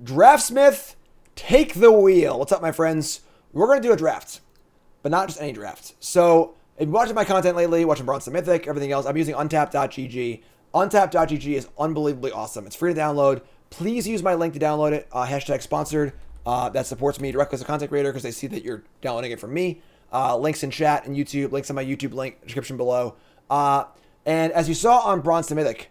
Draftsmith, take the wheel. What's up, my friends? We're going to do a draft, but not just any draft. So if you're watching my content lately, watching Bronze Mythic, everything else, I'm using Untapped.gg. Untapped.gg is unbelievably awesome. It's free to download. Please use my link to download it. Hashtag sponsored. That supports me directly as a content creator because they see that you're downloading it from me. Links in chat and YouTube. Links in my YouTube link description below. And as you saw on Bronze Mythic,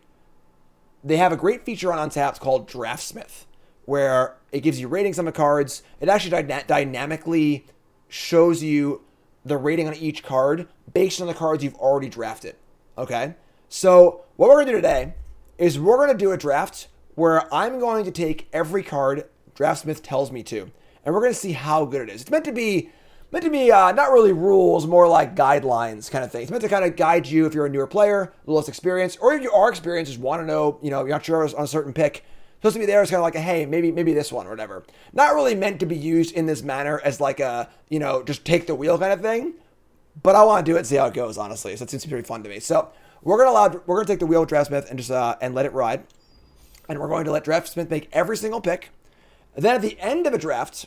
they have a great feature on Untapped called Draftsmith, where it gives you ratings on the cards. It actually dynamically shows you the rating on each card based on the cards you've already drafted. Okay? So what we're going to do today is we're going to do a draft where I'm going to take every card Draftsmith tells me to, and we're going to see how good it is. It's meant to be not really rules, more like guidelines kind of thing. It's meant to kind of guide you if you're a newer player, a little less experienced, or if you are experienced, just want to know, you're not sure on a certain pick. Supposed to be there as kind of like a, hey, maybe this one or whatever. Not really meant to be used in this manner as like a, just take the wheel kind of thing. But I want to do it and see how it goes, honestly. So it seems pretty fun to me. So we're gonna take the wheel with Draftsmith and just and let it ride. And we're going to let Draftsmith make every single pick. And then at the end of a draft,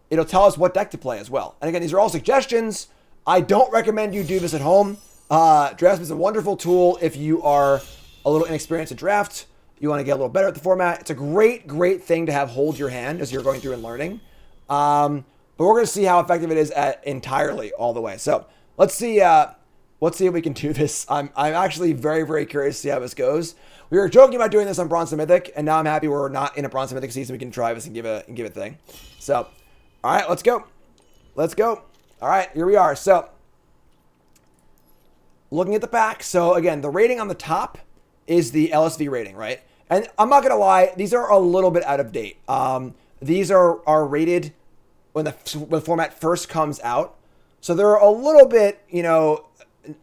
it'll tell us what deck to play as well. And again, these are all suggestions. I don't recommend you do this at home. Draftsmith is a wonderful tool if you are a little inexperienced at draft. You want to get a little better at the format. It's a great thing to have hold your hand as you're going through and learning. But we're going to see how effective it is entirely all the way. So let's see if we can do this. I'm actually very curious to see how this goes. We were joking about doing this on Bronze Mythic, and now I'm happy we're not in a Bronze Mythic season. We can try this and give it a thing. So, all right, let's go. All right, here we are. So, looking at the pack. So again, the rating on the top is the LSV rating, right? And I'm not gonna lie, these are a little bit out of date. These are rated when the format first comes out, so they're a little bit,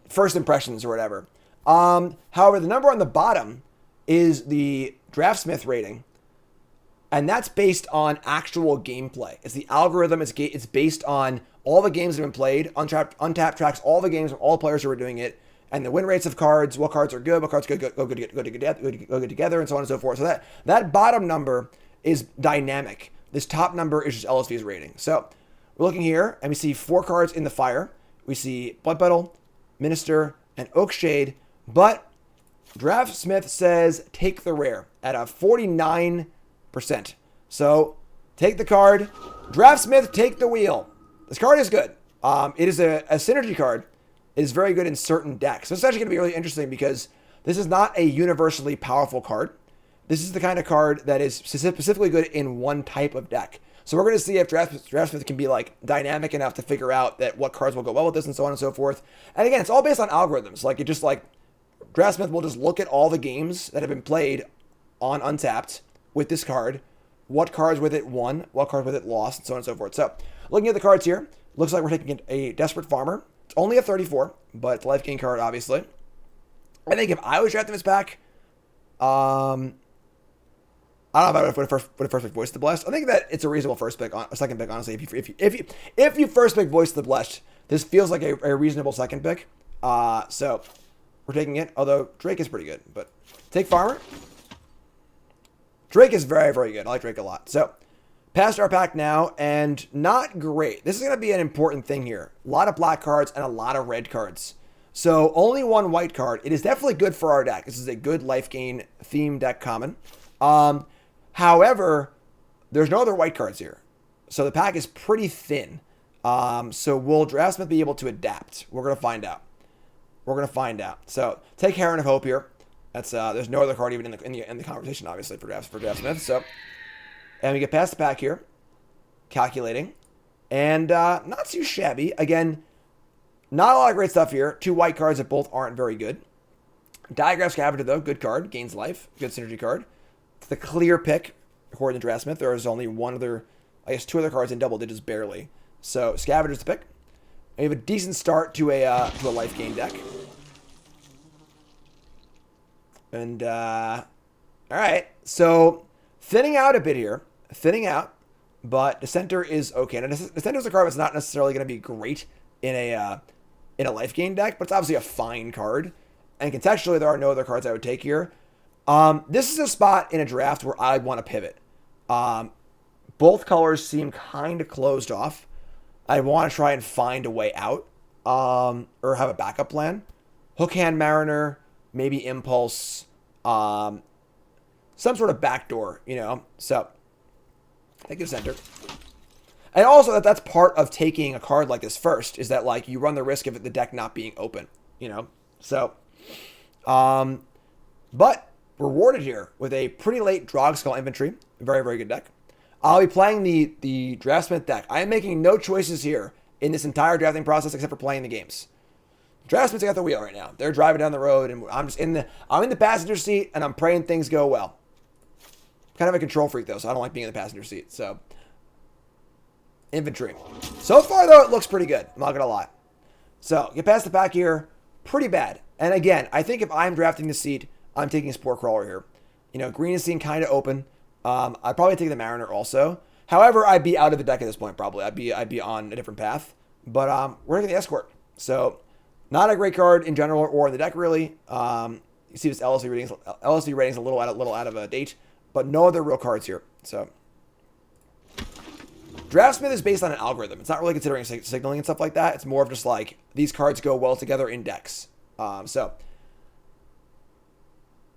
first impressions or whatever. However, the number on the bottom is the Draftsmith rating, and that's based on actual gameplay. It's the algorithm. It's based on all the games that have been played. Untapped tracks all the games from all players who are doing it, and the win rates of cards, what cards are good, what cards go good together, and so on and so forth. So that bottom number is dynamic. This top number is just LSV's rating. So we're looking here, and we see 4 cards in the fire. We see Blood Petal, Minister, and Oakshade, but Draftsmith says take the rare at a 49%. So take the card. Draftsmith, take the wheel. This card is good. It is a synergy card. It is very good in certain decks. So it's actually going to be really interesting because this is not a universally powerful card. This is the kind of card that is specifically good in one type of deck. So we're going to see if Draftsmith can be like dynamic enough to figure out that what cards will go well with this and so on and so forth. And again, it's all based on algorithms. Like Draftsmith will just look at all the games that have been played on Untapped with this card, what cards with it won, what cards with it lost, and so on and so forth. So looking at the cards here, looks like we're taking a Desperate Farmer. It's only a 34, but it's a life gain card, obviously. I think if I was drafting this pack, I don't know if I would put a first pick Voice of the Blessed. I think that it's a reasonable second pick, honestly. If you first pick Voice of the Blessed, this feels like a reasonable second pick. So we're taking it, although Drake is pretty good, but take Farmer. Drake is very good. I like Drake a lot. So past our pack now, and not great. This is going to be an important thing here. A lot of black cards and a lot of red cards. So only one white card. It is definitely good for our deck. This is a good life gain theme deck common. However, there's no other white cards here. So the pack is pretty thin. So will Draftsmith be able to adapt? We're going to find out. So take Heron of Hope here. That's there's no other card even in the conversation, obviously, for Draftsmith. So, and we get past the pack here. Calculating. And not too shabby. Again, not a lot of great stuff here. 2 white cards that both aren't very good. Diagram Scavenger, though, good card. Gains life. Good synergy card. It's the clear pick, according to Draftsmith. There is only 2 other cards in double digits, barely. So, Scavenger's the pick. And we have a decent start to a life gain deck. And, all right. So, thinning out a bit here. But Dissenter is okay. Now, Dissenter is a card that's not necessarily going to be great in a life gain deck, but it's obviously a fine card. And contextually, there are no other cards I would take here. This is a spot in a draft where I'd want to pivot. Both colors seem kind of closed off. I want to try and find a way out, or have a backup plan. Hookhand Mariner, maybe Impulse, some sort of backdoor, you know. So I think it's enter. And also that's part of taking a card like this first, is that like you run the risk of the deck not being open, you know. So, but rewarded here with a pretty late Drogskell Infantry, very very good deck. I'll be playing the Draftsmith deck. I am making no choices here in this entire drafting process except for playing the games. Draftsmith's got the wheel right now. They're driving down the road, and I'm in the passenger seat, and I'm praying things go well. Kind of a control freak though, so I don't like being in the passenger seat. So, infantry. So far though, it looks pretty good. I'm not gonna lie. So get past the pack here, pretty bad. And again, I think if I'm drafting the seat, I'm taking Spore Crawler here. You know, green is seen kind of open. I'd probably take the Mariner also. However, I'd be out of the deck at this point probably. I'd be on a different path. But we're taking the Escort. So not a great card in general or in the deck really. You see this LSV ratings a little out of date, but no other real cards here. So Draftsmith is based on an algorithm. It's not really considering signaling and stuff like that. It's more of just like these cards go well together in decks.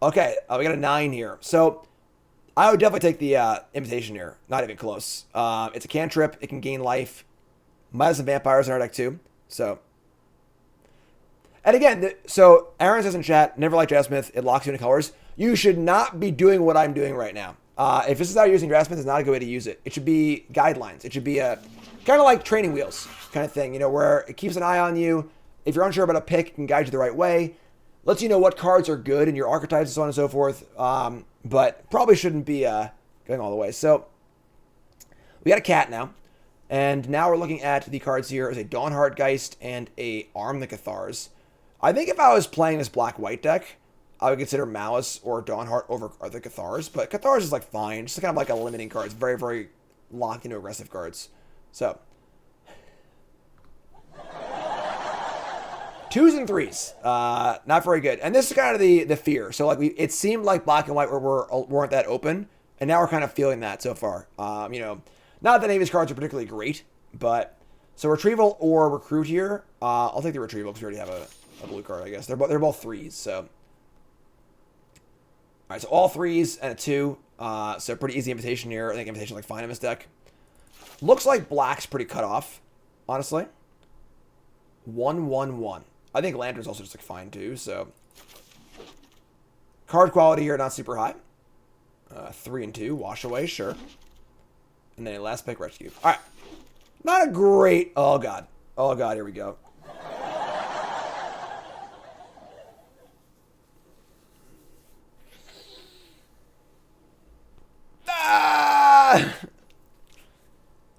Okay, we got a 9 here. So I would definitely take the Invitation here. Not even close. It's a cantrip. It can gain life. Might have some vampires in our deck too. So, and again, so Aaron says in chat, never like Draftsmith. It locks you into colors. You should not be doing what I'm doing right now. If this is how you're using Draftsmith, it's not a good way to use it. It should be guidelines. It should be a kind of like training wheels kind of thing, you know, where it keeps an eye on you. If you're unsure about a pick, it can guide you the right way. Lets you know what cards are good in your archetypes and so on and so forth. But probably shouldn't be going all the way. So we got a cat now. And now we're looking at the cards here as a Dawnheart Geist and a Arm the Cathars. I think if I was playing this black-white deck, I would consider Malice or Dawnheart over the Cathars. But Cathars is like fine. Just kind of like a limiting card. It's very, very locked into aggressive cards. So 2s and 3s, not very good. And this is kind of the fear. So like it seemed like black and white weren't that open, and now we're kind of feeling that so far. You know, not that any of these cards are particularly great, but so Retrieval or Recruit here. I'll take the Retrieval because we already have a blue card. I guess they're both 3s. So all right, so all 3s and a 2. So pretty easy Invitation here. I think Invitation like fine in this deck. Looks like black's pretty cut off, honestly. 1/1/1. I think Lantern's also just like fine too, so card quality here not super high. 3 and 2, wash away, sure. And then a last pick rescue. All right, not a great. Oh god, here we go.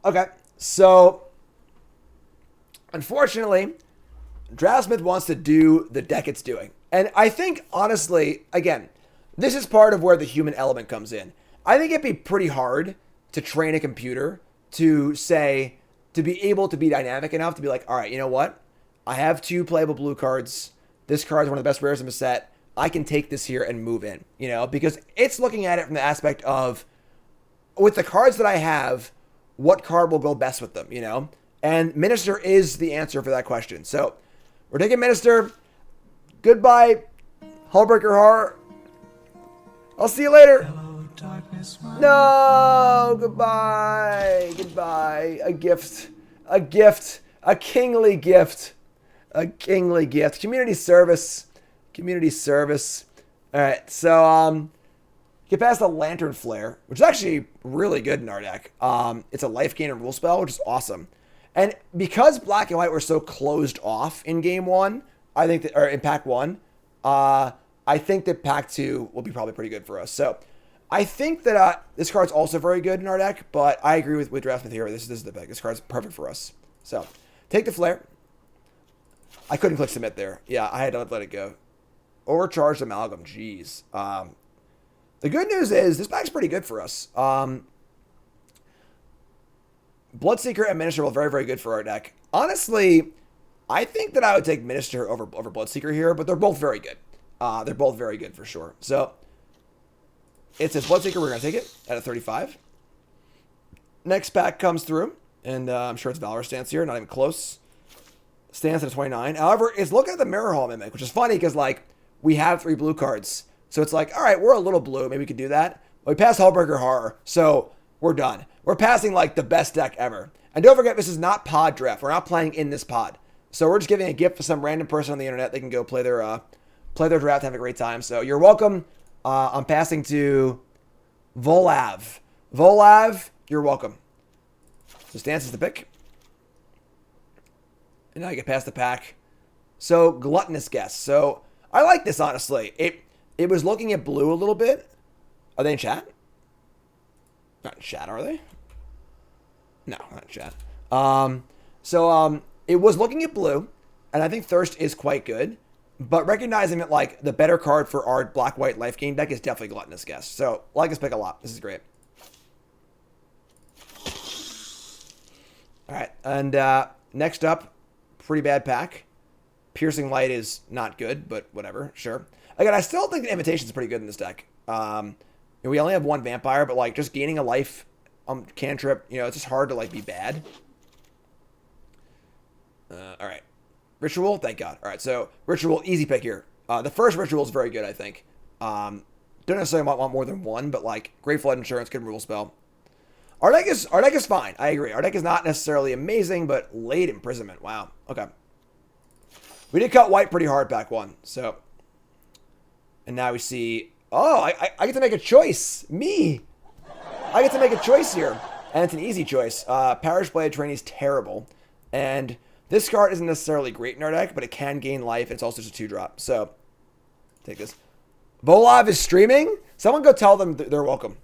Okay, so unfortunately, Draftsmith wants to do the deck it's doing. And I think, honestly, again, this is part of where the human element comes in. I think it'd be pretty hard to train a computer to be able to be dynamic enough to be like, all right, you know what? I have 2 playable blue cards. This card is one of the best rares in the set. I can take this here and move in, you know, because it's looking at it from the aspect of, with the cards that I have, what card will go best with them, you know? And Minister is the answer for that question. So we're taking Minister. Goodbye, Hullbreaker Horror. I'll see you later. Hello, darkness, no, goodbye. A gift. A kingly gift. Community service. All right, so get past the Lantern Flare, which is actually really good in our deck. It's a life gain and rule spell, which is awesome. And because black and white were so closed off in game 1, I think that, or in pack 1, I think that pack 2 will be probably pretty good for us. So I think that this card's also very good in our deck, but I agree with Draftsmith here. This is the pick. This card's perfect for us. So take the Flare. I couldn't click submit there. Yeah, I had to let it go. Overcharged Amalgam. Jeez. The good news is this pack's pretty good for us. Bloodseeker and Minister are very, very good for our deck. Honestly, I think that I would take Minister over Bloodseeker here, but they're both very good. For sure. So it says Bloodseeker, we're going to take it at a 35. Next pack comes through, and I'm sure it's Valor stance here, not even close. Stance at 29. However, it's looking at the Mirror Hall Mimic, which is funny because, like, we have 3 blue cards. So it's like, all right, we're a little blue. Maybe we could do that. But we passed Hullbreaker Horror, so we're done. We're passing, like, the best deck ever. And don't forget, this is not pod draft. We're not playing in this pod. So we're just giving a gift to some random person on the internet. They can go play their draft and have a great time. So you're welcome. I'm passing to Volav. Volav, you're welcome. So stance is the pick. And now I get past the pack. So Gluttonous Guess. So I like this, honestly. It was looking at blue a little bit. Are they in chat? Not in chat, are they? No, not in chat. It was looking at blue, and I think Thirst is quite good. But recognizing that, like, the better card for our black-white life gain deck is definitely Gluttonous Guess. So, I like this pick a lot. This is great. All right, and next up, pretty bad pack. Piercing Light is not good, but whatever, sure. Again, I still think the Invitation is pretty good in this deck. We only have 1 Vampire, but, like, just gaining a life cantrip, it's just hard to, like, be bad. All right. Ritual, thank God. All right, so Ritual, easy pick here. The first Ritual is very good, I think. Don't necessarily want more than 1, but, like, Great Flood Insurance, good removal spell. Our deck is fine. I agree. Our deck is not necessarily amazing, but Late Imprisonment. Wow. Okay. We did cut white pretty hard back 1, so. And now we see, oh, I get to make a choice. Me. I get to make a choice here. And it's an easy choice. Parish Blade Trainee is terrible. And this card isn't necessarily great in our deck, but it can gain life. It's also just a 2-drop. So, take this. Volav is streaming? Someone go tell them they're welcome.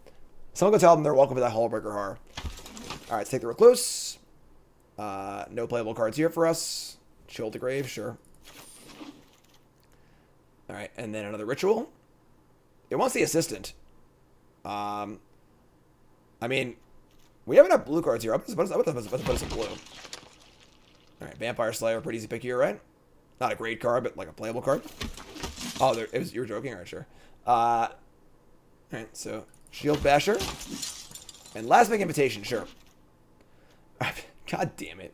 Someone go tell them they're welcome to that Hullbreaker Horror. All right, let's take the Recluse. No playable cards here for us. Chill the Grave, sure. All right, and then another Ritual. It wants the Assistant. I mean, we have enough blue cards here. Let's put some blue. All right, Vampire Slayer, pretty easy pick here, right? Not a great card, but like a playable card. Oh, you were joking? All right, sure. All right, so Shield Basher. And last big Invitation, sure. God damn it.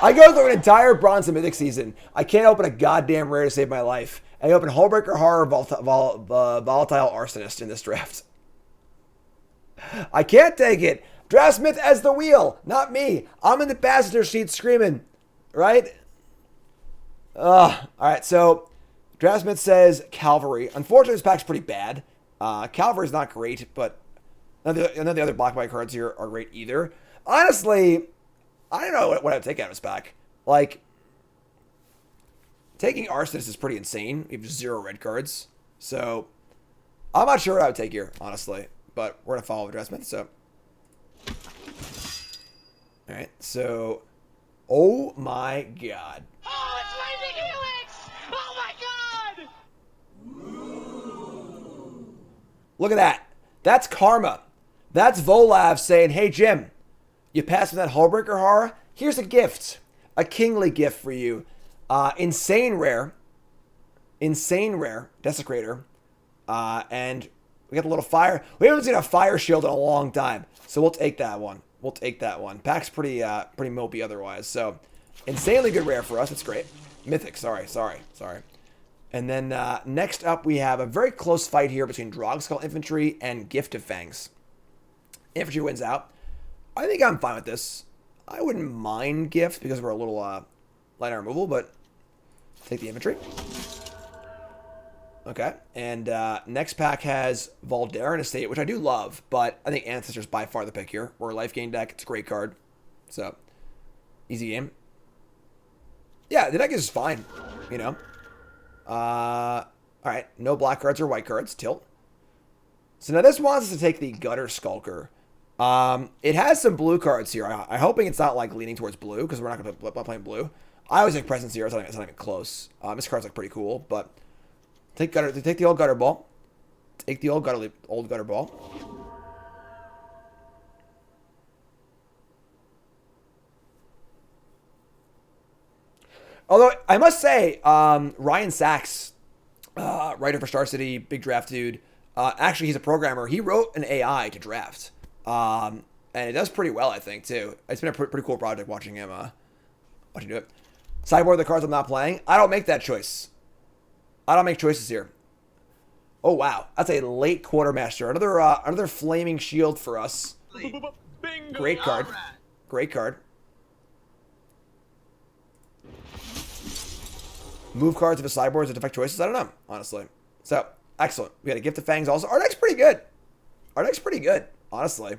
I go through an entire Bronze and Mythic season. I can't open a goddamn rare to save my life. I open Hullbreaker Horror, Volatile Arsonist in this draft. I can't take it. Draftsmith as the wheel, not me. I'm in the passenger seat screaming, right? All right, so Draftsmith says Cavalry. Unfortunately, this pack's pretty bad. Cavalry's not great, but none of the other black white cards here are great either. Honestly, I don't know what I'd take out of this pack. Like, taking Arsonist is pretty insane. We have 0 red cards. So, I'm not sure what I would take here, honestly. But we're going to follow Draftsmith, so. Alright, so. Oh my god. Oh, it's Lightning Helix! Oh my god! Look at that. That's karma. That's Volav saying, hey, Jim, you passed me that Hullbreaker Horror? Here's a gift. A kingly gift for you. Insane rare. Desecrator. And we got the little fire. We haven't seen a fire shield in a long time. So we'll take that one. Pack's pretty mopey otherwise. So insanely good rare for us. It's great. Mythic. Sorry. And then next up, we have a very close fight here between Drogskull Infantry and Gift of Fangs. Infantry wins out. I think I'm fine with this. I wouldn't mind Gift because we're a little light on removal, but take the Infantry. Okay, and next pack has Valdarin Estate, which I do love, but I think Ancestor's by far the pick here. We're a life gain deck. It's a great card. So, easy game. Yeah, the deck is fine, all right, no black cards or white cards. Tilt. So now this wants us to take the Gutter Skulker. It has some blue cards here. I'm hoping it's not like leaning towards blue because we're not going to be playing blue. I always take Presence here. It's not even close. This card's like pretty cool, but take the old Gutter Ball. Take the old Gutter Ball. Although I must say, Ryan Sachs, writer for Star City, big draft dude. Actually, he's a programmer. He wrote an AI to draft. And it does pretty well, I think, too. It's been a pretty cool project watching him do it. Sideboard the cards I'm not playing. I don't make that choice. I don't make choices here. Oh, wow. That's a late Quartermaster. Another Flaming Shield for us. Bingo. Great card. All right. Great card. Move cards if a sideboard is defect choices. I don't know, honestly. So, excellent. We got a Gift of Fangs also. Our deck's pretty good. Our deck's pretty good, honestly.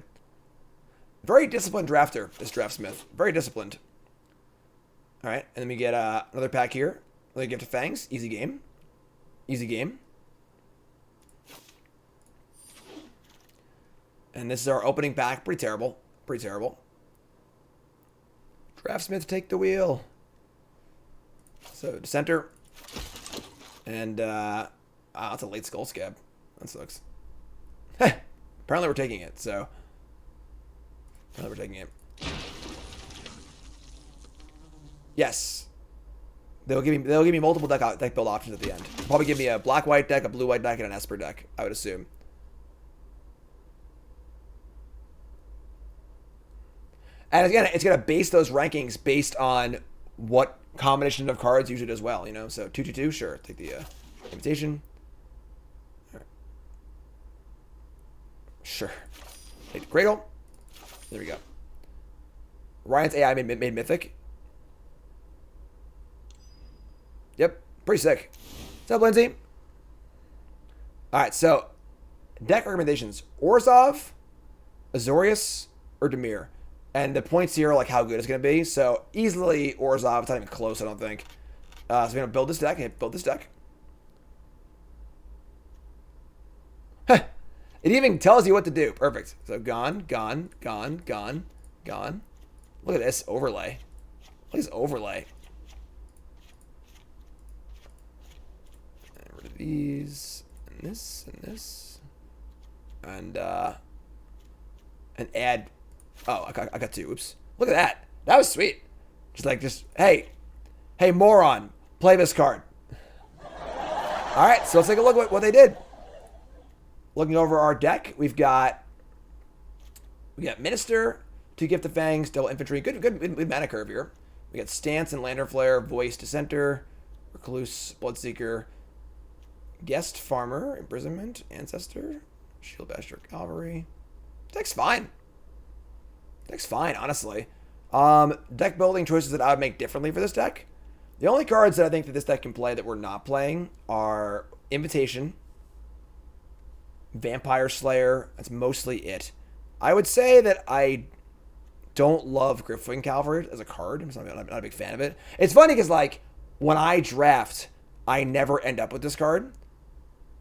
Very disciplined drafter, this Draftsmith. Very disciplined. All right, and then we get another pack here. Another Gift of Fangs. Easy game. Easy game. And this is our opening pack. Pretty terrible. Pretty terrible. Draftsmith, take the wheel. So, Dissenter. And, that's a late Skull Scab. That sucks. Apparently we're taking it, so. Apparently we're taking it. Yes. They'll give me multiple deck build options at the end. They'll probably give me a black-white deck, a blue-white deck, and an Esper deck, I would assume. And again, it's going to base those rankings based on what combination of cards usually does well, you know? So 2/2/2, sure. Take the invitation. All right. Sure. Take the Cradle. There we go. Ryan's AI made Mythic. Yep. Pretty sick. What's up, Lindsay? All right, so deck recommendations. Orzhov, Azorius, or Dimir. And the points here are like how good it's going to be. So easily Orzhov. It's not even close, I don't think. So we're going to build this deck. Build this deck. It even tells you what to do. Perfect. So gone, gone, gone, gone, gone. Look at this overlay. Look at this overlay. And rid of these. And this. And this. And add... Oh, I got two. Oops. Look at that. That was sweet. Hey, moron, play this card. All right, so let's take a look at what they did. Looking over our deck, we got Minister, 2 Gift of Fangs, double infantry. Good mana curve here. We got Stance and Lantern Flare, Voice, Dissenter, Recluse, Bloodseeker, Guest Farmer, Imprisonment, Ancestor, Shield Basher, Cavalry. Deck's fine. Deck's fine, honestly. Deck building choices that I would make differently for this deck. The only cards that I think that this deck can play that we're not playing are Invitation, Vampire Slayer. That's mostly it. I would say that I don't love Griftwing Cavalry as a card. I'm not a big fan of it. It's funny because, like, when I draft, I never end up with this card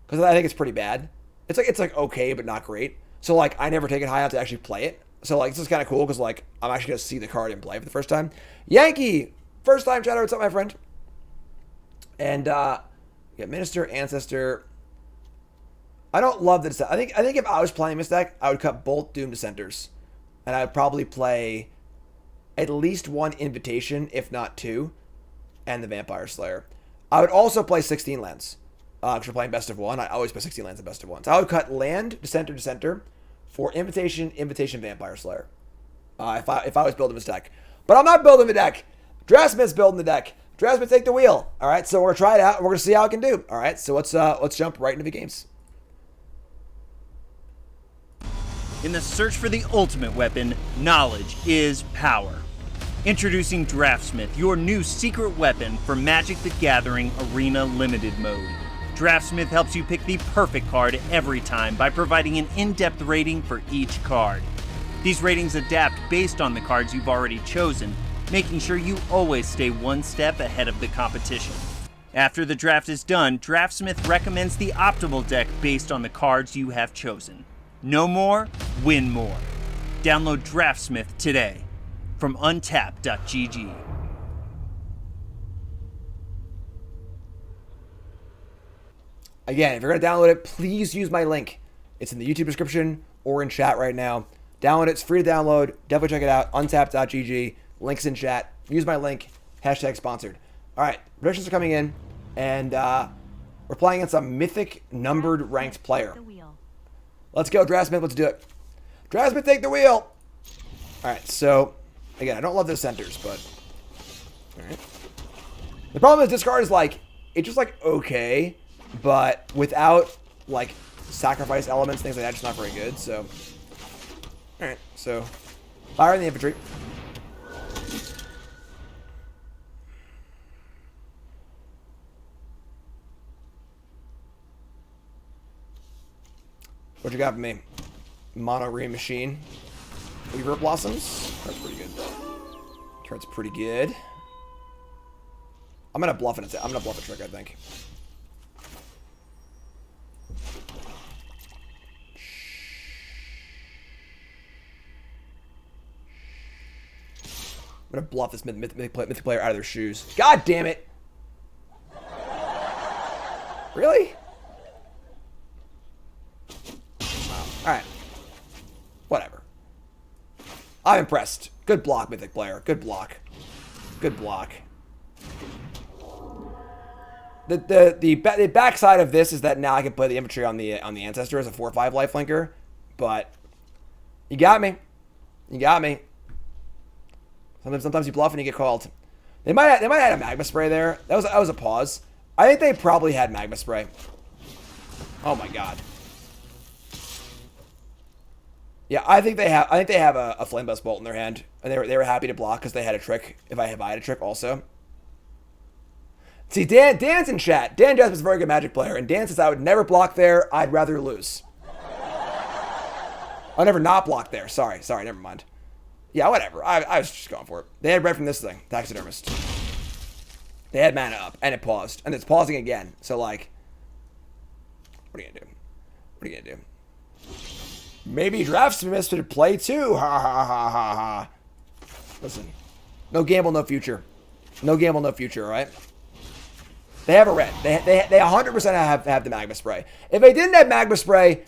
because I think it's pretty bad. It's like okay, but not great. So, like, I never take it high enough to actually play it. So, like, this is kind of cool because, like, I'm actually going to see the card in play for the first time. Yankee! First time chatter. What's up, my friend? And, we got Minister, Ancestor. I don't love this deck. I think if I was playing this deck, I would cut both Doom Dissenters. And I would probably play at least one Invitation, if not 2, and the Vampire Slayer. I would also play 16 lands. Because we're playing best of 1. I always play 16 lands at best of 1. So I would cut land, Dissenter, for Invitation, Vampire Slayer. If I was building this deck. But I'm not building the deck. Draftsmith's building the deck. Draftsmith, take the wheel. All right, so we're going to try it out. We're going to see how it can do. All right, so let's jump right into the games. In the search for the ultimate weapon, knowledge is power. Introducing Draftsmith, your new secret weapon for Magic the Gathering Arena Limited Mode. Draftsmith helps you pick the perfect card every time by providing an in-depth rating for each card. These ratings adapt based on the cards you've already chosen, making sure you always stay one step ahead of the competition. After the draft is done, Draftsmith recommends the optimal deck based on the cards you have chosen. Know more, win more. Download Draftsmith today from untapped.gg. Again, if you're going to download it, please use my link. It's in the YouTube description or in chat right now. Download it. It's free to download. Definitely check it out. Untapped.gg. Links in chat. Use my link. Hashtag sponsored. All right. Predictions are coming in. And we're playing against a Mythic numbered ranked player. Let's go, Draftsmith. Let's do it. Draftsmith, take the wheel. All right, so again, I don't love those centers, but all right. The problem with discard is like it's just like okay, but without like sacrifice elements, things like that, just not very good. So, all right, so fire in the infantry. What you got for me? Mono-Green Machine. Weaver Blossoms. That's pretty good. Turn's pretty good. I'm gonna bluff it. I'm gonna bluff a trick, I think. I'm gonna bluff this mythic player out of their shoes. God damn it! Really? Alright. Whatever. I'm impressed. Good block, Mythic player. Good block. Good block. The backside of this is that now I can play the infantry on the Ancestor as a 4/5 lifelinker, but you got me. You got me. Sometimes you bluff and you get called. They might have had a magma spray there. That was a pause. I think they probably had magma spray. Oh my god. Yeah, I think they have a flame bust bolt in their hand, and they were happy to block because they had a trick. If I had a trick also. See, Dan's in chat. Dan Jasper's a very good Magic player, and Dan says I would never block there. I'd rather lose. I'll never not block there. Sorry, never mind. Yeah, whatever. I was just going for it. They had red from this thing, Taxidermist. They had mana up, and it paused, and it's pausing again. So like, what are you gonna do? What are you gonna do? Maybe Draftsmith should play too. Ha ha ha ha ha. Listen, no gamble, no future. No gamble, no future. All right. They have a red. They 100% have the magma spray. If they didn't have magma spray,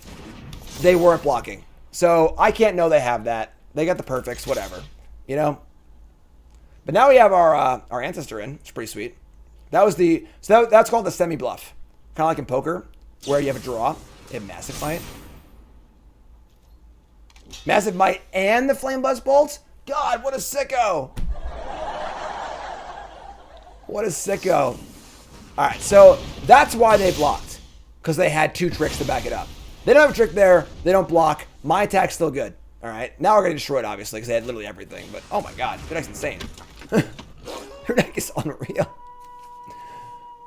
they weren't blocking. So I can't know they have that. They got the perfects, whatever, you know. But now we have our Ancestor in. It's pretty sweet. That's called the semi bluff, kind of like in poker, where you have a draw. You have Massive Might. Massive Might and the Flame Buzz Bolt? God, what a sicko. What a sicko. All right, so that's why they blocked, because they had two tricks to back it up. They don't have a trick there. They don't block. My attack's still good. All right, now we're going to destroy it, obviously, because they had literally everything. But, oh, my God, your deck's insane. Your deck is unreal.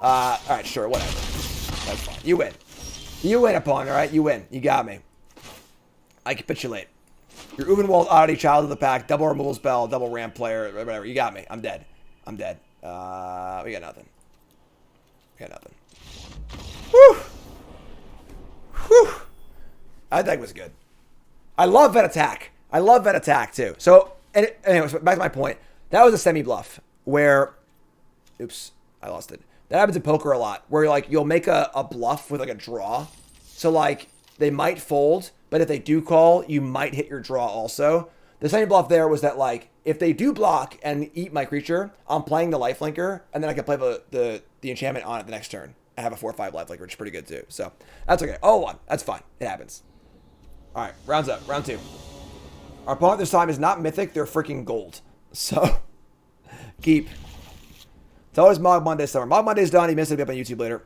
All right, sure, whatever. That's fine. You win. You win, opponent, all right? You win. You got me. I capitulate. Your Uvenwald Oddity, Child of the Pack, double removal spell, double ramp player, whatever. You got me. I'm dead. I'm dead. We got nothing. We got nothing. Whew. Whew. That deck was good. I love Vet Attack. I love Vet Attack, too. So, anyways, back to my point. That was a semi-bluff where... Oops, I lost it. That happens in poker a lot, where like you'll make a bluff with like a draw. So, like, they might fold, but if they do call, you might hit your draw also. The semi-bluff there was that, like, if they do block and eat my creature, I'm playing the lifelinker, and then I can play the enchantment on it the next turn. I have a 4/5 lifelinker, which is pretty good, too. So, that's okay. 0-1. That's fine. It happens. All right, rounds up. Round 2. Our opponent this time is not Mythic. They're freaking gold. So, keep. It's always Mog Monday summer. Mog Monday's done. He missed it. It'll be up on YouTube later.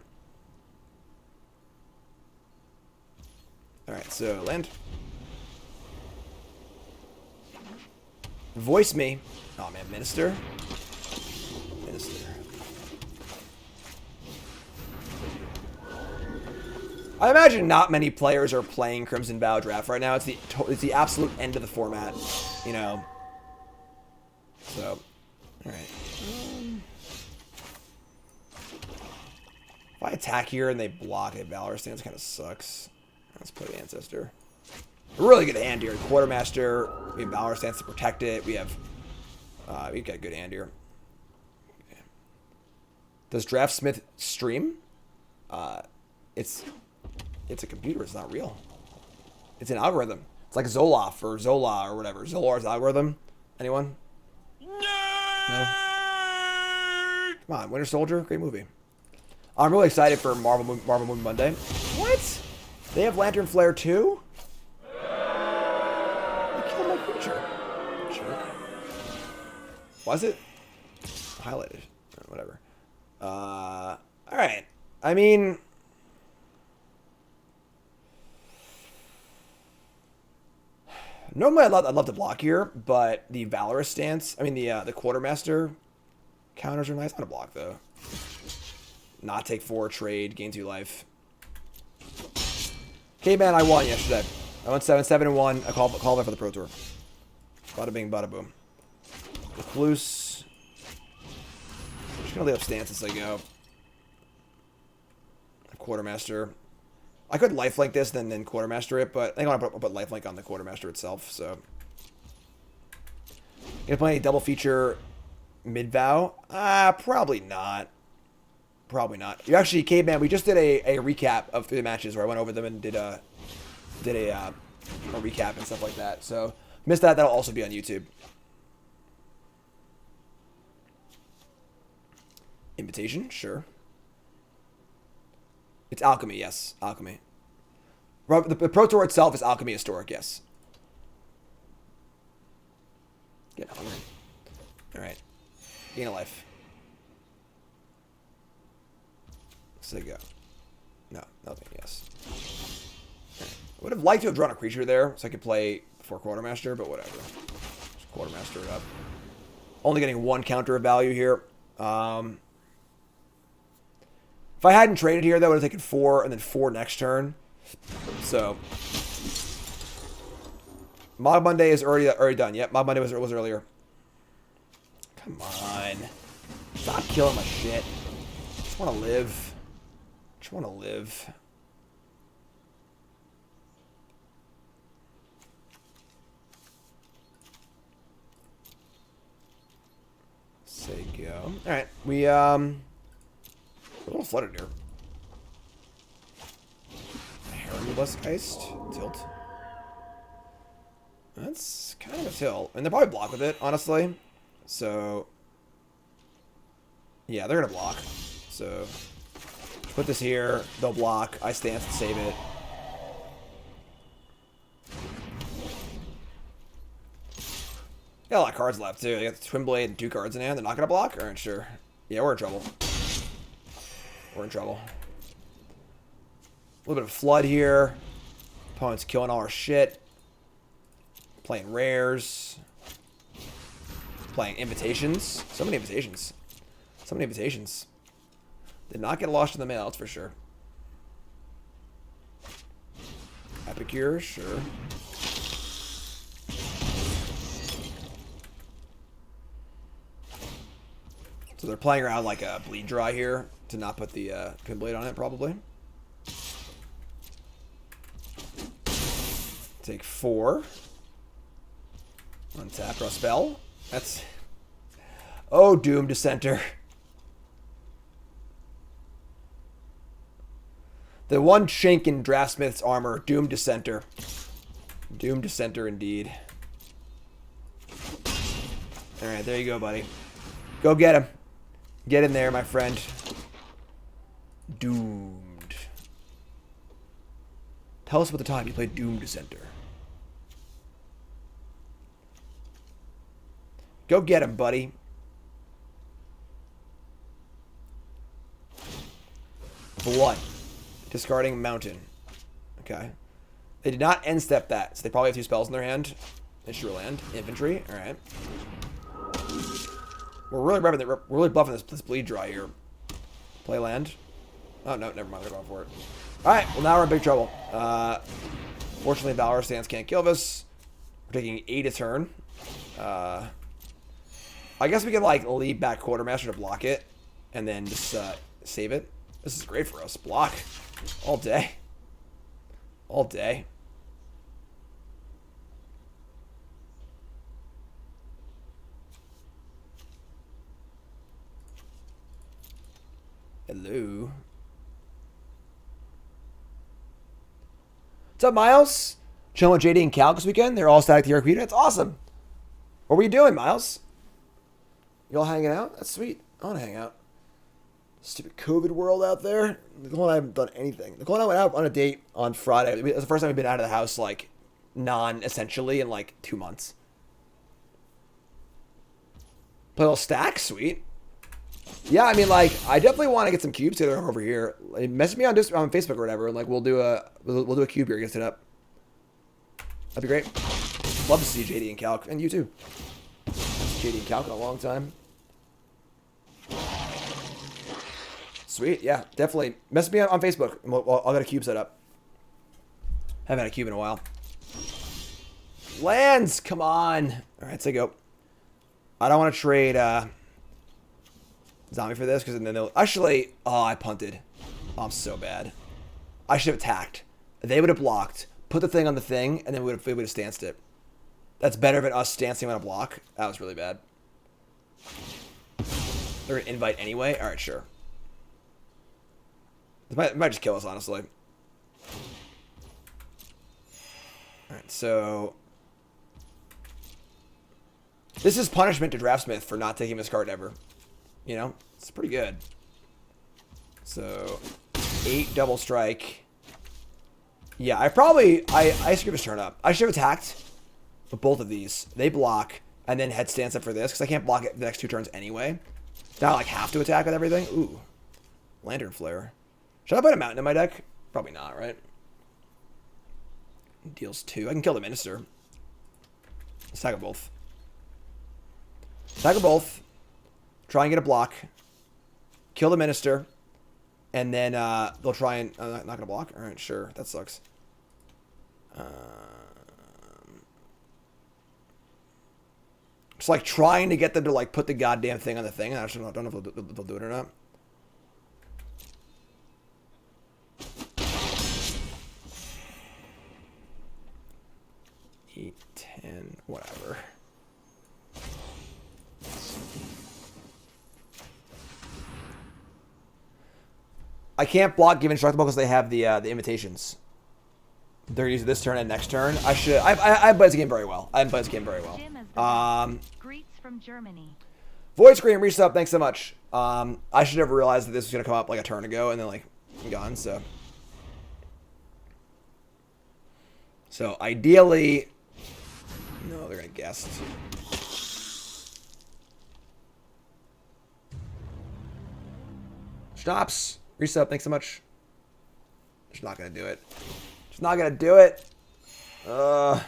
All right, so land. Voice me. Oh, man. Minister. Minister. I imagine not many players are playing Crimson Vow Draft right now. It's the absolute end of the format, you know. So, all right. If I attack here and they block a Valor Stance, kind of sucks. Let's play the Ancestor. A really good hand here. Quartermaster. We have Valor Stance to protect it. We've got a good hand here. Okay. Does Draftsmith stream? It's a computer. It's not real. It's an algorithm. It's like Zoloft or Zola or whatever. Zolar's algorithm. Anyone? No? Come on, Winter Soldier. Great movie. I'm really excited for Marvel Movie Monday. What? They have Lantern Flare too? Sure. Sure. Was it highlighted? Whatever. All right. I mean, normally I'd love to block here, but the Valorous stance, I mean the Quartermaster counters are nice. Not a block though. Not take 4, trade, gain 2 life. Caveman, I won yesterday. I went 7-1. I called it for the Pro Tour. Bada bing, bada boom. Recluse. I'm just gonna leave up stance as I go. Quartermaster. I could lifelink this, then Quartermaster it, but I think I want to put lifelink on the Quartermaster itself, so. Gonna play a double feature mid-vow? Probably not. Probably not. You actually, Caveman, we just did a recap of 3 matches where I went over them and did a recap and stuff like that. So, missed that. That'll also be on YouTube. Invitation? Sure. It's Alchemy, yes. Alchemy. The Pro Tour itself is Alchemy Historic, yes. Get hungry. Alright. Gain a life. So go. No, nothing, yes. Right. I would have liked to have drawn a creature there so I could play before Quartermaster, but whatever. Just Quartermaster it up. Only getting 1 counter of value here. If I hadn't traded here, that would have taken 4 and then 4 next turn. So, Mob Monday is already done. Yep, Mob Monday was earlier. Come on, stop killing my shit. Just want to live. Just want to live. Say go. All right, we a little flooded here. Herringless Iced. Tilt. That's kind of a tilt. And they'll probably block with it, honestly. So, yeah, they're going to block. So, put this here. They'll block. I stance to save it. Got a lot of cards left, too. They got the Twin Blade and 2 cards in hand. They're not going to block? Alright, sure. Yeah, we're in trouble. We're in trouble. A little bit of flood here. Opponent's killing all our shit. Playing rares. Playing invitations. So many invitations. So many invitations. Did not get lost in the mail, that's for sure. Epicure, sure. So they're playing around like a bleed dry here to not put the Twin Blade on it, probably. Take 4. Untap, draw spell. That's... Oh, Doom Dissenter. The one chink in Draftsmith's armor, Doom Dissenter. Doom Dissenter indeed. Alright, there you go, buddy. Go get him. Get in there, my friend. Doomed. Tell us about the time you played Doom Dissenter. Go get him, buddy. Blood. Discarding Mountain. Okay. They did not end step that, so they probably have 2 spells in their hand. Issue land. Infantry. Alright. We're really buffing this bleed dry here. Play land. Oh, no, never mind. They're going for it. Alright, well, now we're in big trouble. Fortunately, Valor Stance can't kill us. We're taking 8 a turn. I guess we can, like, lead back Quartermaster to block it. And then just save it. This is great for us. Block. All day. All day. Hello. What's up, Miles? Chilling with JD and Cal this weekend. They're all static to your That's awesome. What were you doing, Miles? You all hanging out? That's sweet. I want to hang out. Stupid COVID world out there. Nicole and I haven't done anything. Nicole and I went out on a date on Friday. It was the first time we've been out of the house, like, non-essentially in, like, 2 months. Play a little stack, sweet. Yeah, I mean, like, I definitely want to get some cubes together over here. Like, message me on Facebook or whatever, and like we'll do a cube here, get it up. That'd be great. Love to see JD and Calc, and you too. JD and Calc in a long time. Sweet, yeah, definitely. Message me on Facebook, and I'll get a cube set up. Haven't had a cube in a while. Lands, come on. All right, say go. I don't want to trade Zombie for this, because then they'll... Actually, oh, I punted. Oh, I'm so bad. I should have attacked. They would have blocked, put the thing on the thing, and then we would have stanced it. That's better than us stancing on a block. That was really bad. They're going to invite anyway? Alright, sure. It might just kill us, honestly. Alright, so... This is punishment to Draftsmith for not taking this card ever. You know? It's pretty good. So... 8 double strike. Yeah, I screwed this turn up. I should have attacked with both of these. They block, and then head stance up for this, because I can't block it the next 2 turns anyway. Now I like have to attack with everything. Ooh. Lantern Flare. Should I put a mountain in my deck? Probably not, right? Deals 2. I can kill the Minister. Let's attack them both. Attack them both. Try and get a block. Kill the Minister. And then they'll try and... not going to block? Alright, sure. That sucks. Just like trying to get them to like put the goddamn thing on the thing. I don't know if they'll do it or not. Eight, 10, whatever. I can't block Give Instructable because they have the invitations. They're using this turn and next turn. I played this game very well. I haven't played this game very well. Greets from Germany. Void Screen, reached up. Thanks so much. I should have realized that this was gonna come up like a turn ago and then like gone. So ideally, no, they're gonna guess. Stops. Reset. Thanks so much. Just not gonna do it. Just not gonna do it. Alright,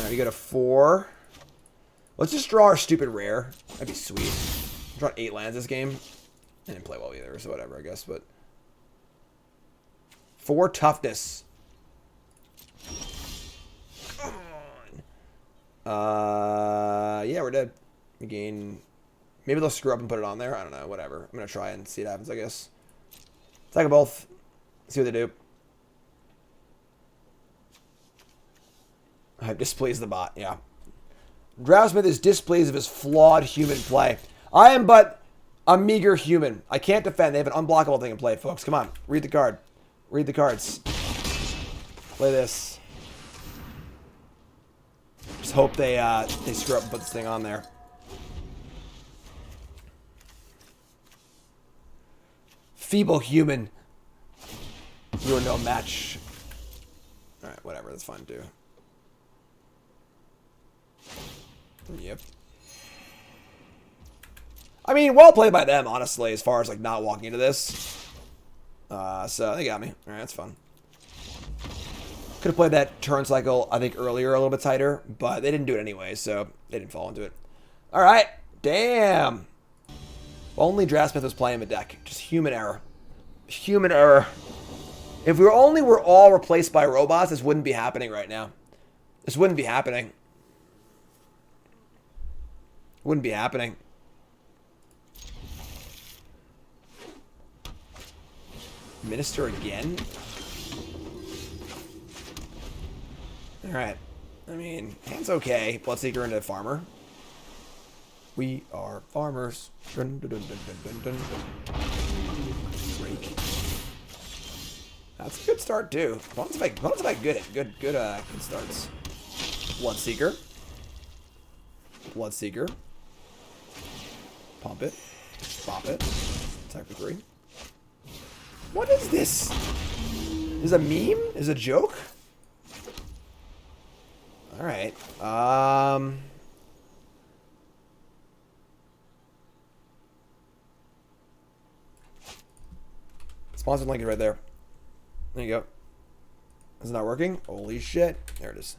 you go to 4. Let's just draw our stupid rare. That'd be sweet. Draw 8 lands this game. I didn't play well either, so whatever, I guess. But 4 toughness. Come on. Yeah, we're dead. We gain. Maybe they'll screw up and put it on there. I don't know. Whatever. I'm gonna try and see what happens, I guess. Attack them both. See what they do. I've displeased the bot. Yeah. Draftsmith is displeased of his flawed human play. I am but a meager human. I can't defend. They have an unblockable thing in play, folks. Come on. Read the card. Read the cards. Play this. Just hope they screw up and put this thing on there. Feeble human. You are no match. Alright, whatever. That's fine too. Yep. I mean, well played by them, honestly, as far as like not walking into this. So they got me. Alright, that's fun. Could have played that turn cycle, I think, earlier a little bit tighter, but they didn't do it anyway, so they didn't fall into it. Alright. Damn. Only Draftsmith was playing the deck. Just human error. Human error. If we were all replaced by robots, this wouldn't be happening right now. This wouldn't be happening. Wouldn't be happening. Minister again? Alright. I mean, hand's okay. Bloodseeker into Farmer. We are farmers. Dun, dun, dun, dun, dun, dun, dun. Break. That's a good start too. Opponents have had good starts. Bloodseeker. Bloodseeker. Pump it. Pop it. Attack for 3. What is this? Is it a meme? Is it a joke? All right. Sponsor link is right there. There you go. Is it not working? Holy shit. There it is.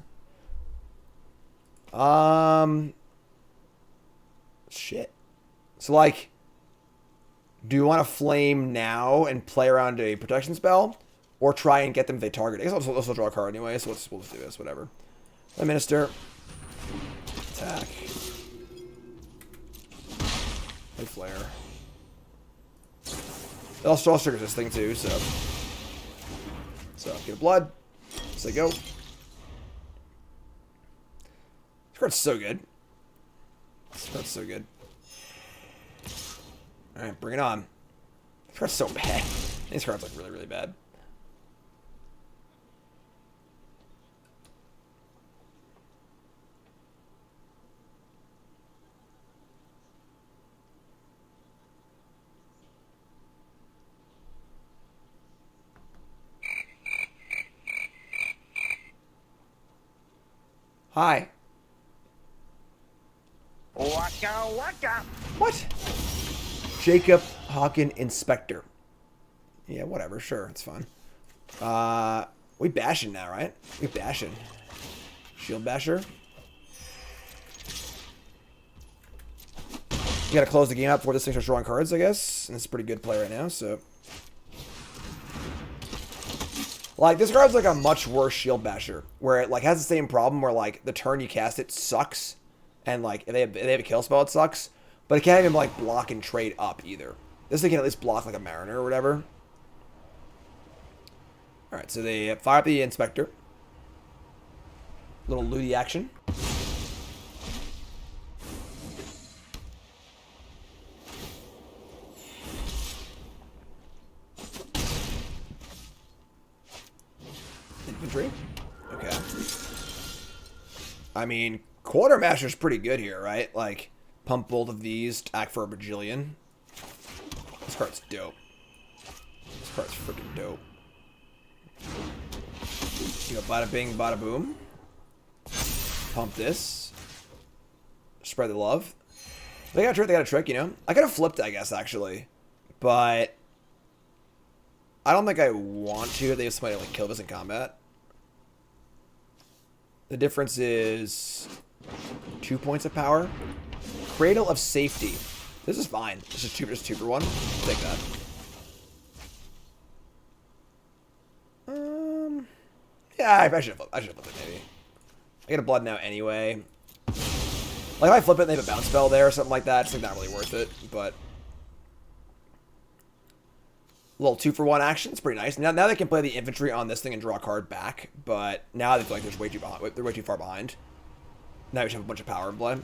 Shit. So, like, do you want to flame now and play around a protection spell? Or try and get them if they target? I guess I'll just draw a card anyway, so we'll just do this, whatever. My Minister. Attack. Play Flare. It also triggers this thing too, so. So, get a blood. So go. This card's so good. This card's so good. Alright, bring it on. This card's so bad. These cards look really, really bad. Hi. Waka waka. What? Jacob Hawken Inspector. Yeah, whatever. Sure, it's fine. We bashing now, right? We bashing. Shield basher. You gotta close the game out before this thing starts drawing cards, I guess. And it's a pretty good play right now, so. Like, this card's like a much worse Shield Basher, where it like has the same problem where like the turn you cast it sucks, and like if they have a kill spell it sucks, but it can't even like block and trade up either. This thing can at least block like a Mariner or whatever. All right, so they fire up the Inspector. Little looty action. Infantry. Okay. I mean, Quartermaster's pretty good here, right? Like, pump both of these, act for a bajillion. This card's dope. This card's freaking dope. You go bada bing, bada boom. Pump this. Spread the love. They got a trick, they got a trick, you know? I could have flipped, I guess, actually. But I don't think I want to. They have somebody to like kill this in combat. The difference is 2 points of power. Cradle of Safety. This is fine. This is just two for one. Take that. Yeah, I should have flipped it maybe. I get a blood now anyway. Like if I flip it and they have a bounce spell there or something like that, it's like not really worth it, but a little 2-for-1 action. It's pretty nice. Now they can play the infantry on this thing and draw a card back, but now they feel like they're way too far behind. Now we just have a bunch of power in blood.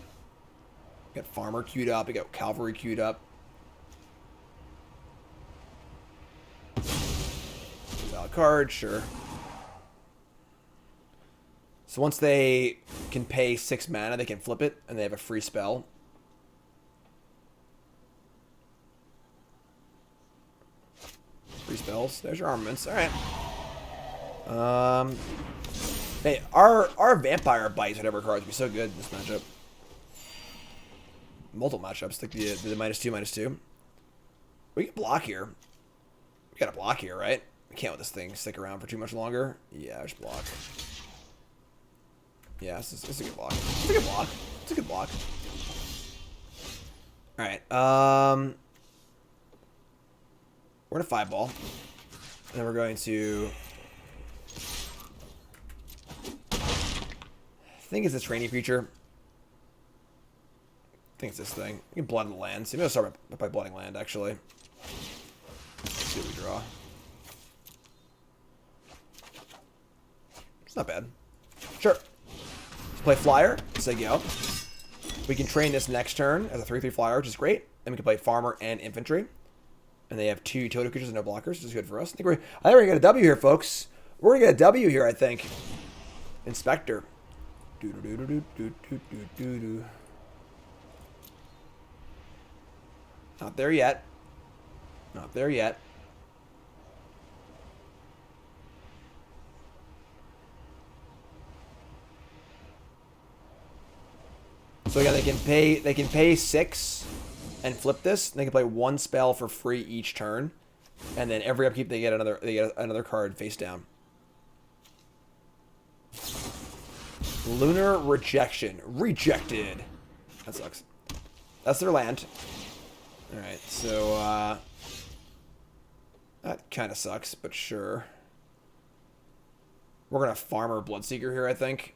We got Farmer queued up. We got Cavalry queued up. Valid card, sure. So once they can pay 6 mana, they can flip it, and they have a free spell. Free spells. There's your armaments. All right. Hey, our vampire bite whatever cards would be so good in this matchup. Multiple matchups, like the -2/-2. We can block here. We got to block here, right? We can't let this thing stick around for too much longer. Yeah, just block. Yeah, it's a good block. It's a good block. It's a good block. All right. We're gonna 5-ball, and then we're going to. I think it's this rainy creature. I think it's this thing. We can blood the land. So maybe I'll start by blooding land, actually. Let's see what we draw. It's not bad. Sure. Let's play Flyer. Say go. We can train this next turn as a 3/3 Flyer, which is great. And we can play Farmer and Infantry. And they have 2 totem creatures and no blockers, which is good for us. I think we're gonna get a W here, folks. We're gonna get a W here, I think. Inspector. Not there yet. Not there yet. So again, they can pay 6 and flip this. And they can play 1 spell for free each turn, and then every upkeep they get another card face down. Lunar Rejection. Rejected. That sucks. That's their land. Alright, so, that kind of sucks, but sure. We're going to Farmer Bloodseeker here, I think.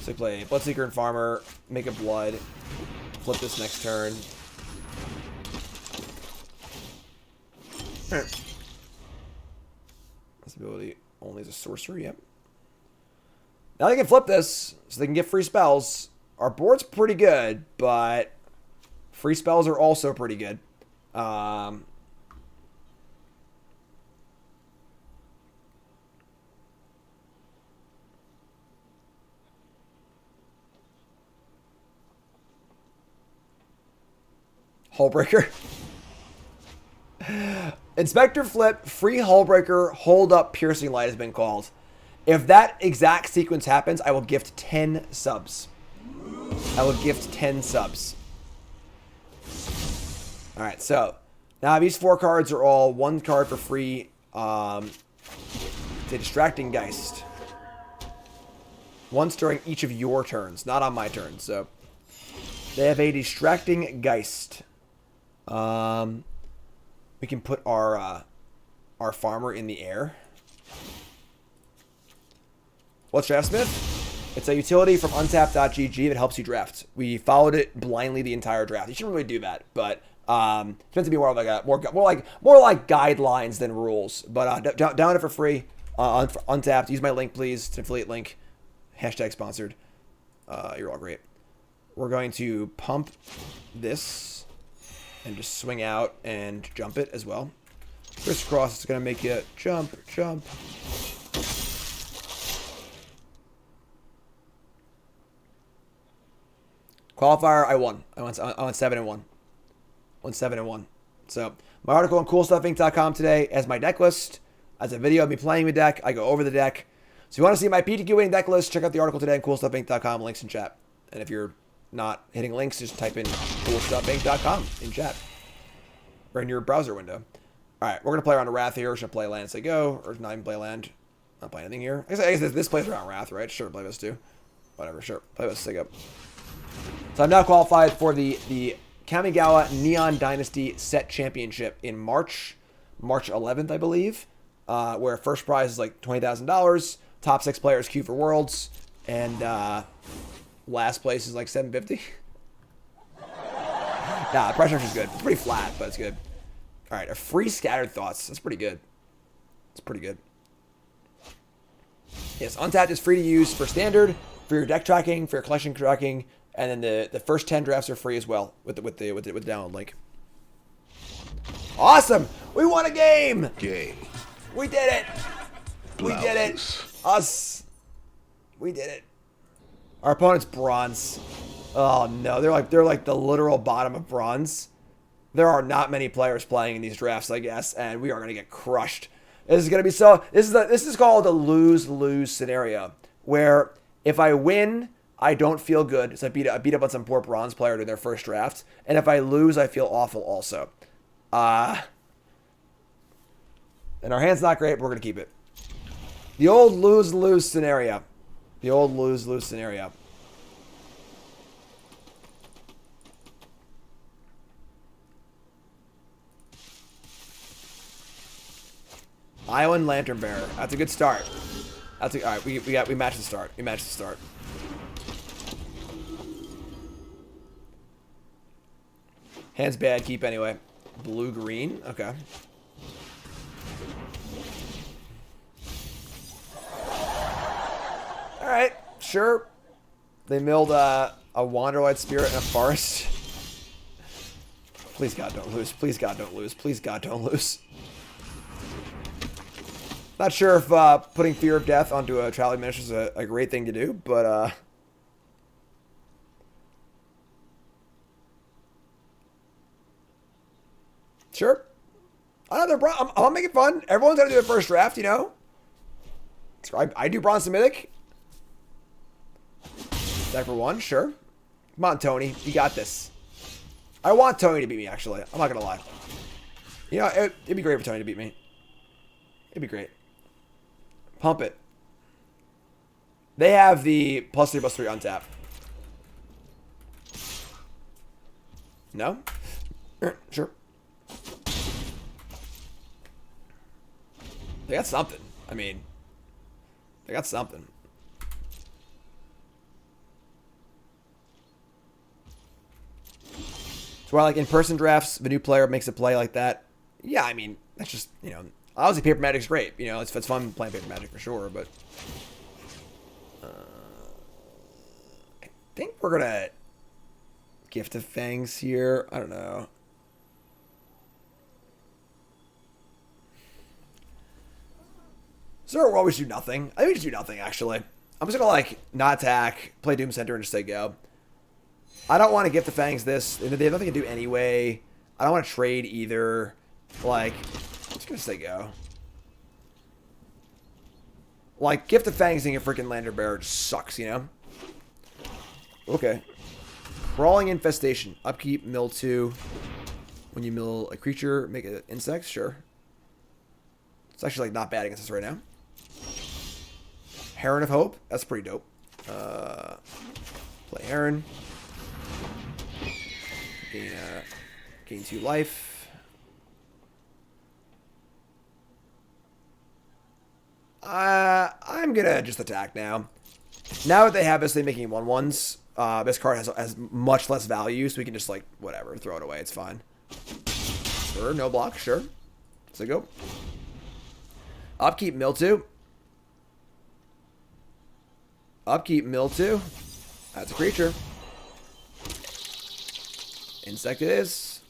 So play Bloodseeker and Farmer, make a blood, flip this next turn. Alright. This ability only is a sorcery, yep. Now they can flip this, so they can get free spells. Our board's pretty good, but free spells are also pretty good. Hullbreaker. Inspector Flip, free Hullbreaker, Hold Up, Piercing Light has been called. If that exact sequence happens, I will gift 10 subs. I will gift 10 subs. Alright, so now these 4 cards are all 1 card for free. The Distracting Geist. Once during each of your turns, not on my turn. So they have a Distracting Geist. We can put our farmer in the air. What's Draftsmith? It's a utility from Untapped.gg that helps you draft. We followed it blindly the entire draft. You shouldn't really do that, but it's meant to be more like more like guidelines than rules. But download it for free on Untapped. Use my link, please. It's an affiliate link. Hashtag sponsored. You're all great. We're going to pump this and just swing out and jump it as well. Crisscross is going to make you jump. Qualifier, I won. I went 7-1. Won 7-1. So my article on CoolStuffInc.com today has my deck list. As a video of me playing the deck, I go over the deck. So if you want to see my PTQ winning deck list, check out the article today on CoolStuffInc.com. Links in chat. And if you're not hitting links, just type in CoolStuffInc.com in chat or in your browser window. All right, we're gonna play around a Wrath here. We're gonna play land as I go, or not even play land. Not play anything here. I guess this plays around Wrath, right? Sure, play this too. Whatever, sure. Play this. Take up. So I'm now qualified for the Kamigawa Neon Dynasty Set Championship in March 11th, I believe, where first prize is like $20,000. Top 6 players queue for Worlds, and last place is like $750. Nah, the pressure is good. It's pretty flat, but it's good. All right, a free Scattered Thoughts. That's pretty good. It's pretty good. Yes, Untapped is free to use for standard, for your deck tracking, for your collection tracking, and then the first 10 drafts are free as well with the download link. Awesome! We won a game! We did it! We did it! Us! We did it. Our opponent's bronze. Oh no, they're like the literal bottom of bronze. There are not many players playing in these drafts, I guess, and we are gonna get crushed. This is gonna be so. This is called a lose-lose scenario, where if I win, I don't feel good, so I beat up on some poor bronze player in their first draft, and if I lose, I feel awful also. And our hand's not great, but we're gonna keep it. The old lose-lose scenario. The old lose-lose scenario. Iowan Lantern Bearer. That's a good start. All right. We match the start. We match the start. Hand's bad. Keep anyway. Blue green. Okay. All right. Sure. They milled a Wanderlight Spirit in a forest. Please God, don't lose. Please God, don't lose. Please God, don't lose. Not sure if putting Fear of Death onto a Traveling Minish is a great thing to do, but sure. I'm making fun. Everyone's gonna do a first draft, you know. I do Bronze and Mythic. Attack for 1, sure. Come on, Tony. You got this. I want Tony to beat me, actually. I'm not going to lie. You know, it'd be great for Tony to beat me. It'd be great. Pump it. They have the +3/+3 untap. No? Sure. They got something. I mean, they got something. So while like in-person drafts, the new player makes a play like that. Yeah, I mean, that's just, you know, obviously Paper Magic's great. You know, it's fun playing Paper Magic for sure, but I think we're gonna Gift of Fangs here. I don't know. So we'll always do nothing. I think we just do nothing, actually. I'm just gonna like not attack, play Doom Center, and just say go. I don't want to Gift of Fangs this. They have nothing to do anyway. I don't want to trade either. Like, I'm just gonna say go. Like, Gift of Fangs being a freaking Lander Bearer just sucks, you know? Okay. Crawling Infestation. Upkeep, mill 2. When you mill a creature, make it insects, sure. It's actually like not bad against us right now. Heron of Hope. That's pretty dope. Play Heron. Gain 2 life. I'm gonna just attack now. Now that they have this thing making 1/1s, this card has much less value, so we can just like whatever, throw it away. It's fine. Sure, no block. Sure. So go. Upkeep, mill 2. Upkeep, mill 2. That's a creature. Insect it is.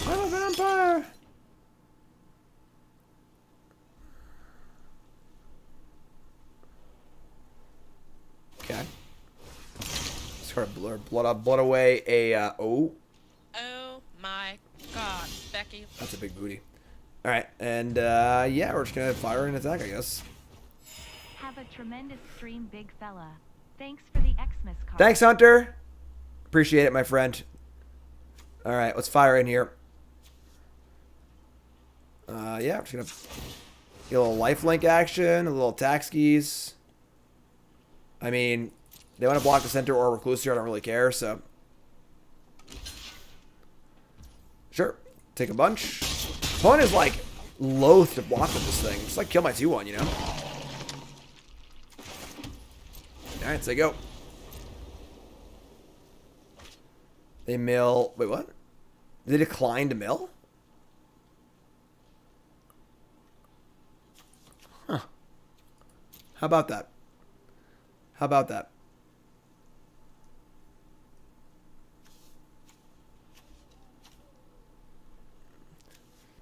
I'm a vampire. Okay. Sort of blood away a oh. Oh my god, Becky. That's a big booty. All right, and yeah, we're just gonna fire an attack, I guess. Have a tremendous stream, big fella. Thanks for the Xmas card. Thanks, Hunter. Appreciate it, my friend. All right, let's fire in here. Yeah, we're just gonna get a little lifelink action, a little attack skis. I mean, they want to block the center or recluse here. I don't really care, so sure, take a bunch. Opponent is like loath to block with this thing. Just like kill my 2/1, you know. All right, so go. They mill. Wait, what? They decline to mill? Huh. How about that? How about that?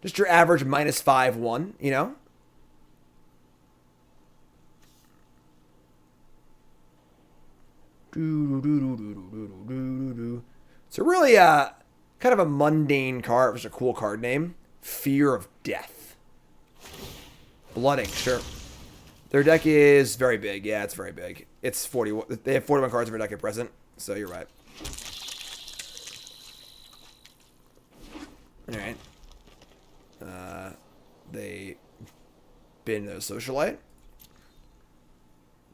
Just your average -5/1, you know? It's a really kind of a mundane card, which is a cool card name. Fear of Death. Blooding, sure. Their deck is very big. Yeah, it's very big. It's 41. They have 41 cards in their deck at present, so you're right. All right. They bin the Socialite.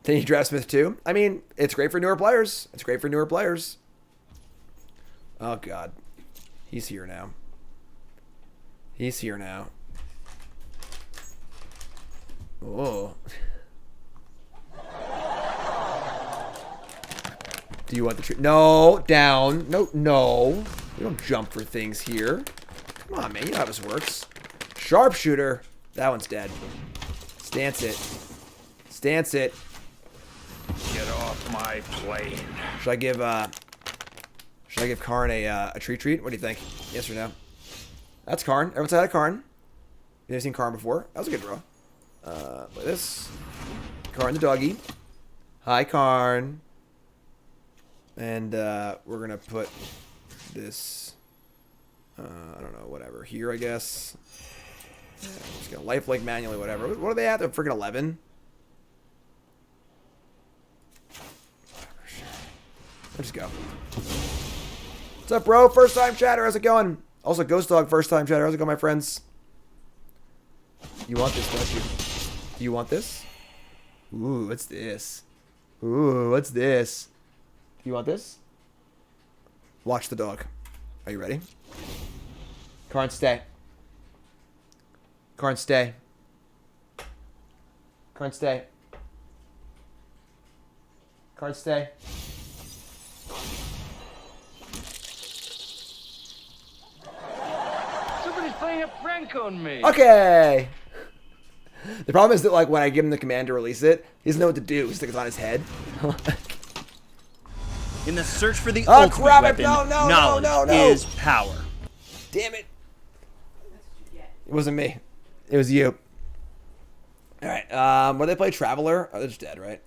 Then you Draftsmith too. I mean, it's great for newer players. It's great for newer players. Oh, God. He's here now. He's here now. Oh. Do you want the tree? No, down. No, no. We don't jump for things here. Come on, man. You know how this works. Sharpshooter. That one's dead. Stance it. Stance it. Get off my plane. Should I give Karn a treat? What do you think? Yes or no? That's Karn. Everyone's had a Karn. You've never seen Karn before. That was a good draw. Play this. Karn the doggy. Hi, Karn. And we're gonna put this. I don't know. Whatever. Here, I guess. Just gonna lifelink manually, whatever. What are they at? They're freaking 11. Let's go. What's up, bro? First time chatter. How's it going? Also, Ghost Dog, first time chatter. How's it going, my friends? You want this, don't you? Do you want this? Ooh, what's this? Ooh, what's this? Do you want this? Watch the dog. Are you ready? Karn, stay. Karn, stay. Karn, stay. Karn, stay. Somebody's playing a prank on me. Okay. The problem is that, like, when I give him the command to release it, he doesn't know what to do. He's like, it's on his head. In the search for the ultimate weapon, knowledge no. is power. Damn it. It wasn't me. It was you. All right. Where they play Traveler? Oh, they're just dead, right?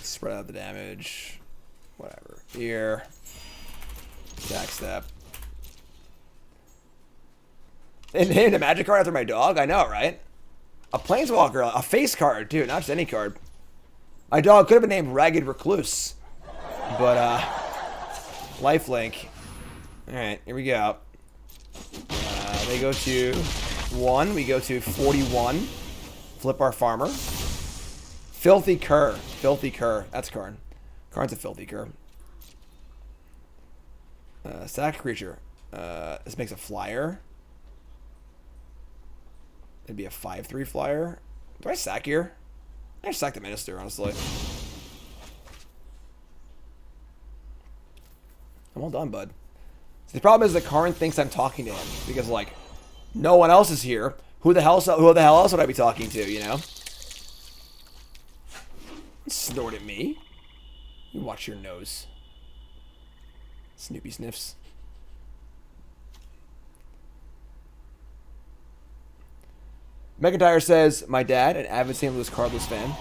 Spread out the damage. Whatever. Here. Backstep. They named a magic card after my dog? I know, right? A Planeswalker. A face card, too. Not just any card. My dog could have been named Ragged Recluse. But, lifelink. Alright, here we go. They go to 1. We go to 41. Flip our farmer. Filthy Cur. Filthy Cur. That's Karn. Karn's a Filthy Cur. Sack creature. This makes a flyer. It'd be a 5/3 flyer. Do I sack here? I just sack the Minister, honestly. I'm all done, bud. See, the problem is that Karn thinks I'm talking to him because, like, no one else is here. Who the hell else would I be talking to, you know? Snort at me. You watch your nose. Snoopy sniffs. McIntyre says, my dad, an avid St. Louis Cardinals fan,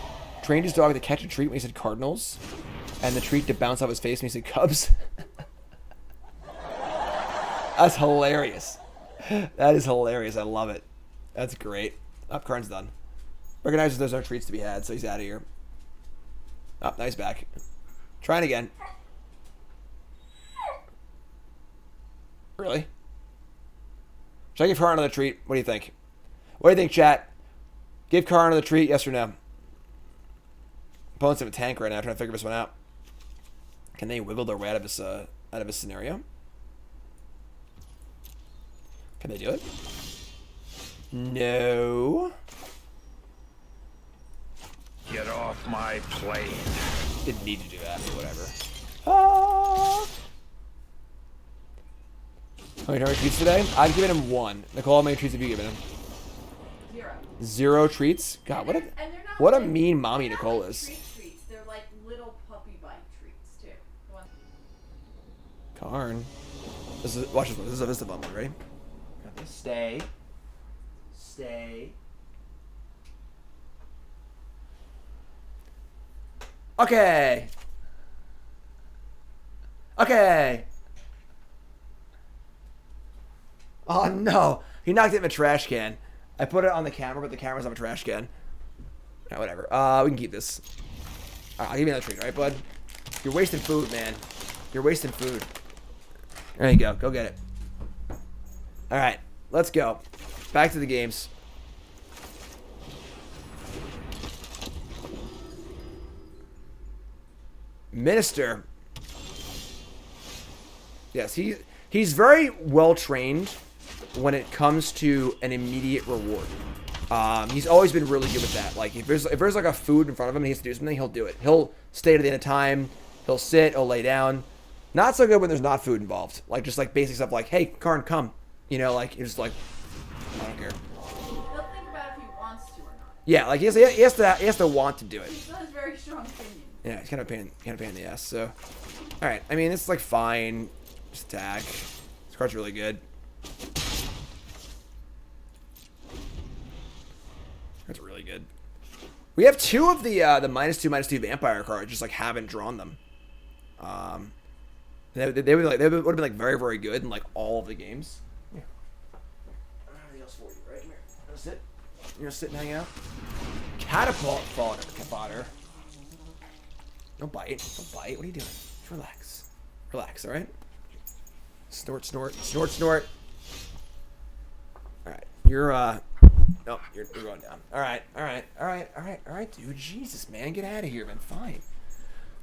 trained his dog to catch a treat when he said Cardinals, and the treat to bounce off his face when he said Cubs. That's hilarious. That is hilarious. I love it. That's great. Up, Karn's done. Recognizes there's no treats to be had, so he's out of here. Oh, nice back. Trying again. Really? Should I give Karn another treat? What do you think? What do you think, chat? Give Karn another treat, yes or no? Opponent's in a tank right now, trying to figure this one out. Can they wiggle their way out of this scenario? Can they do it? No. Get off my plane. Didn't need to do that, but whatever. Ah. How many treats today? I've given him 1. Nicole, how many treats have you given him? 0 treats? God, what a mean mommy Nicole is. Treats. They're like little puppy bite treats too. Karn. Watch this one. This is a Vista Bumble, ready? Got this. Stay. Stay. Okay. Okay. Oh no. He knocked it in a trash can. I put it on the camera, but the camera's on a trash can. Yeah, whatever. We can keep this. I'll give you another treat, right, bud? You're wasting food, man. You're wasting food. There you go. Go get it. All right. Let's go. Back to the games. Minister. Yes, he's very well trained when it comes to an immediate reward. He's always been really good with that. Like if there's like a food in front of him and he has to do something, he'll do it. He'll stay to the end of time. He'll sit. He'll lay down. Not so good when there's not food involved. Like just like basic stuff like, hey, Karn, come. You know, like you're just like, I don't care. He'll think about if he wants to or not. Yeah, like he has to want to do it. He still has very strong opinion. Yeah, it's kind of pain in the ass. So, all right. I mean, it's like fine. Just attack. This card's really good. That's really good. We have 2 of the -2/-2 vampire cards. Just like haven't drawn them. They would have been like very very good in like all of the games. Yeah. Anything else for you, right here? sit and hang out. Catapult fodder. Don't bite. Don't bite. What are you doing? Just relax. Relax, alright? Snort, snort, snort, snort. Alright. You're, no, you're going down. Alright, dude. Jesus, man. Get out of here, man. Fine.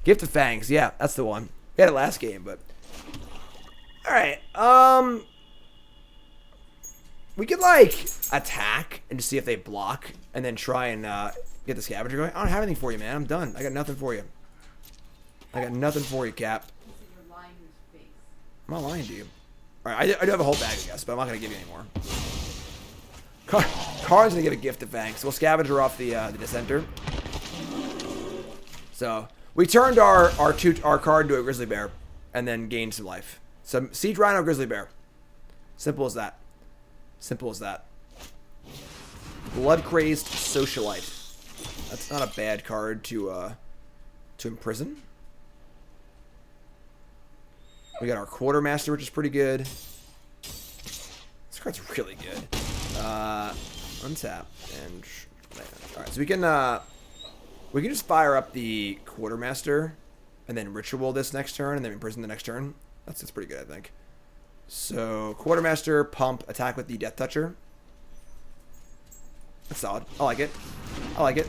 Gift of Fangs. Yeah, that's the one. We had it last game, but... Alright, we could, like, attack and just see if they block and then try and, get the scavenger going. I don't have anything for you, man. I'm done. I got nothing for you. I got nothing for you, Cap. You're lying to his face. I'm not lying to you. Alright, I do have a whole bag, I guess, but I'm not going to give you any more. Car's going to give a gift of Fangs. So we'll scavenger off the Dissenter. So, we turned our card into a Grizzly Bear and then gained some life. So, Siege Rhino, Grizzly Bear. Simple as that. Simple as that. Blood Crazed Socialite. That's not a bad card to imprison. We got our Quartermaster, which is pretty good. This card's really good. Untap and alright, so we can just fire up the Quartermaster and then ritual this next turn and then imprison the next turn. That's pretty good, I think. So Quartermaster, pump, attack with the Death Toucher. That's solid. I like it. I like it.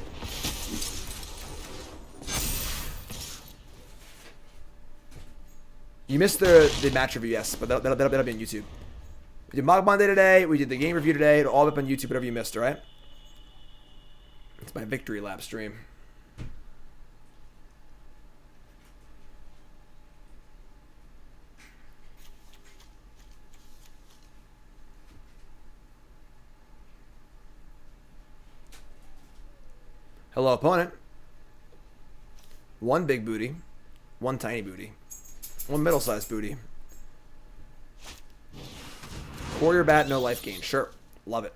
You missed the match review, yes, but that'll be on YouTube. We did Mog Monday today. We did the game review today. It'll all be up on YouTube, whatever you missed, alright? It's my victory lap stream. Hello, opponent. One big booty. One tiny booty. One middle-sized booty. Warrior Bat, no life gain. Sure. Love it.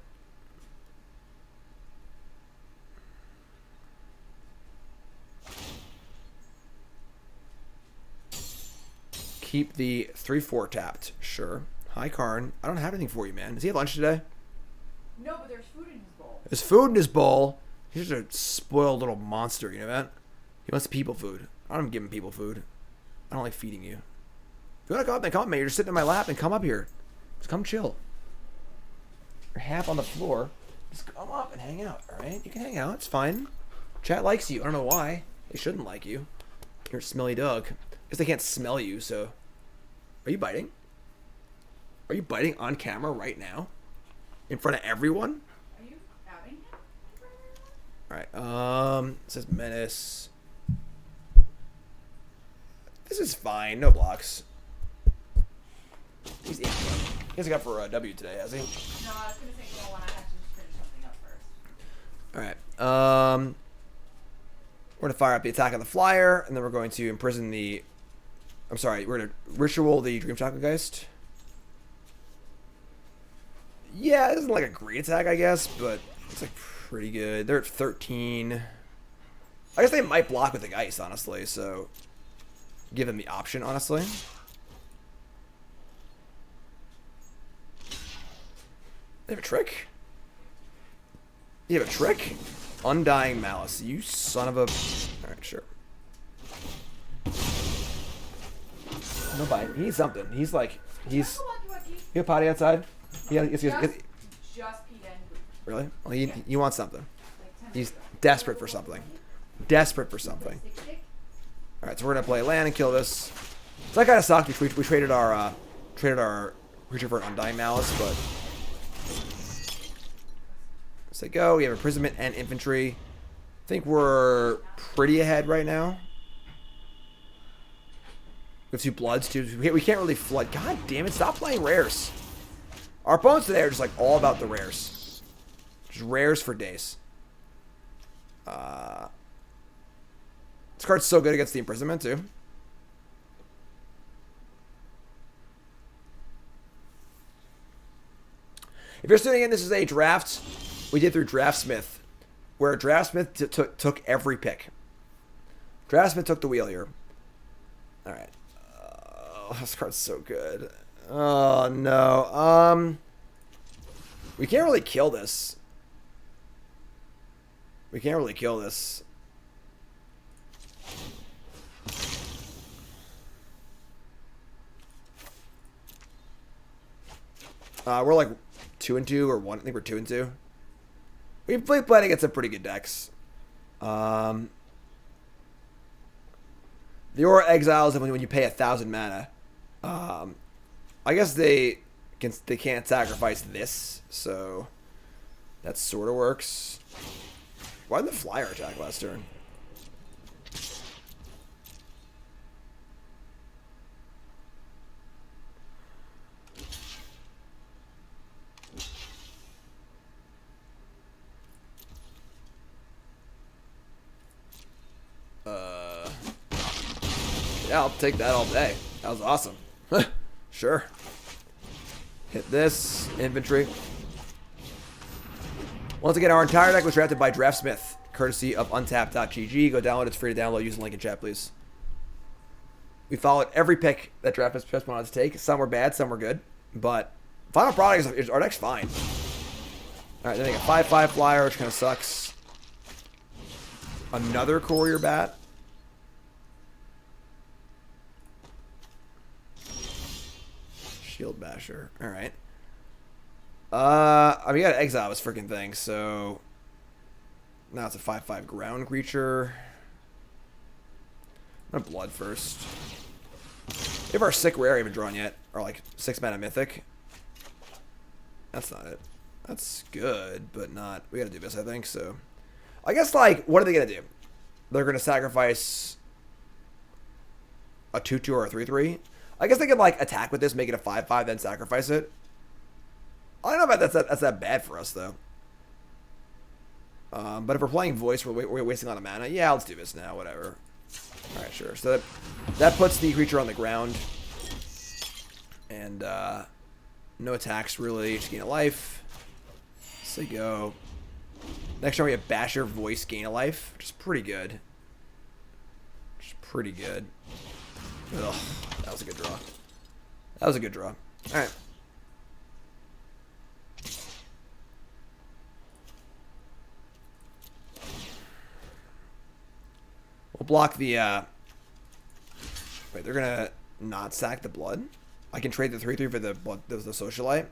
Keep the 3/4 tapped. Sure. Hi, Karn. I don't have anything for you, man. Does he have lunch today? No, but there's food in his bowl. There's food in his bowl. He's just a spoiled little monster, you know that? He wants people food. I don't give him people food. I don't like feeding you. If you want to come up, then come up, man. You're just sitting in my lap and come up here. Just come chill. You're half on the floor. Just come up and hang out, alright? You can hang out. It's fine. Chat likes you. I don't know why. They shouldn't like you. You're a smelly dog. Because they can't smell you, so... Are you biting? Are you biting on camera right now? In front of everyone? Are you outing him? Alright, it says Menace. This is fine. No blocks. He's 8. He hasn't got for a W today, has he? No, I was going to say go on. I have to just finish something up first. Alright, we're going to fire up the attack on the flyer, and then we're going to imprison the... I'm sorry, we're going to ritual the Dream Chocolate Geist. Yeah, it isn't like a great attack, I guess, but it's like pretty good. They're at 13. I guess they might block with the Geist, honestly, so give them the option, honestly. They have a trick? You have a trick? Undying Malice. You son of a... Alright, sure. No bite. He needs something. He's like... He's... You have potty outside? Just peed and Really? Well, he wants something. He's desperate for something. Desperate for something. Alright, so we're going to play land and kill this. So that kind of sucked. We traded our creature for an Undying Malice, but... Let's go. We have imprisonment and infantry. I think we're pretty ahead right now. We have 2 bloods too. We can't really flood. God damn it! Stop playing rares. Our opponents today are just like all about the rares. Just rares for days. This card's so good against the imprisonment too. If you're tuning in, this is a draft we did through Draftsmith, where Draftsmith took every pick. Draftsmith took the wheel here. All right. Oh, this card's so good. Oh no. We can't really kill this. We can't really kill this. We're like 2-2 or 1. I think we're 2-2. We've played against some pretty good decks. The Aura exiles when you pay 1,000 mana. I guess they can't sacrifice this, so that sort of works. Why didn't the flyer attack last turn? Yeah, I'll take that all day. That was awesome. Sure. Hit this. Infantry. Once again, our entire deck was drafted by Draftsmith, courtesy of Untapped.gg. Go download. It's free to download. Use the link in chat, please. We followed every pick that Draftsmith wanted to take. Some were bad, some were good. But final product is our deck's fine. Alright, then they got 5/5 flyer, which kind of sucks. Another courier bat. Shield basher. Alright. I mean, you gotta exile this freaking thing, so now it's a 5/5 ground creature. I'm gonna blood first. We have our sick rare even drawn yet, or like 6 mana mythic. That's not it. That's good, but not. We gotta do this, I think. So, I guess like, what are they gonna do? They're gonna sacrifice a 2/2 or a 3/3. I guess they could like attack with this, make it a 5/5, then sacrifice it. I don't know about that's that bad for us though. But if we're playing voice, we're wasting a lot of mana. Yeah, let's do this now. Whatever. All right, sure. So that puts the creature on the ground, and no attacks really. Just gain a life. So go. Next turn we have Basher, Voice, gain a life, which is pretty good. Which is pretty good. Ugh, that was a good draw. That was a good draw. All right. We'll block the, wait, they're gonna not sack the blood? I can trade the 3/3 for the blood, the socialite?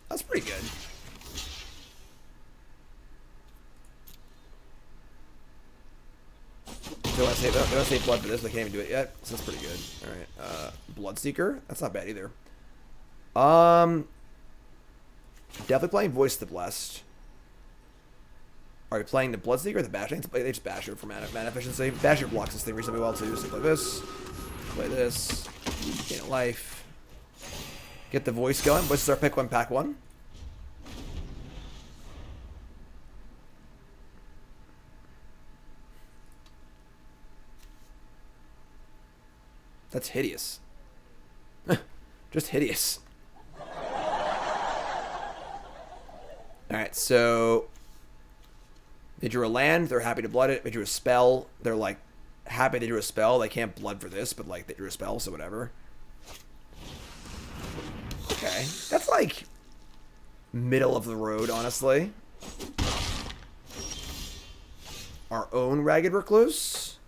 That's pretty good. They want to save blood for this, they can't even do it yet, so that's pretty good. Alright, Bloodseeker? That's not bad either. Definitely playing Voice the Blessed. Are we playing the Bloodseeker or the Basher? They just Basher for mana efficiency. Basher blocks this thing reasonably well too, so play this. Play this. Gain a life. Get the Voice going. Voice is our pick 1, pack 1. That's hideous. Just hideous. Alright, so they drew a land, they're happy to blood it. They drew a spell, they're like happy they drew a spell. They can't blood for this, but like they drew a spell, so whatever. Okay, that's like middle of the road, honestly. Our own Ragged Recluse.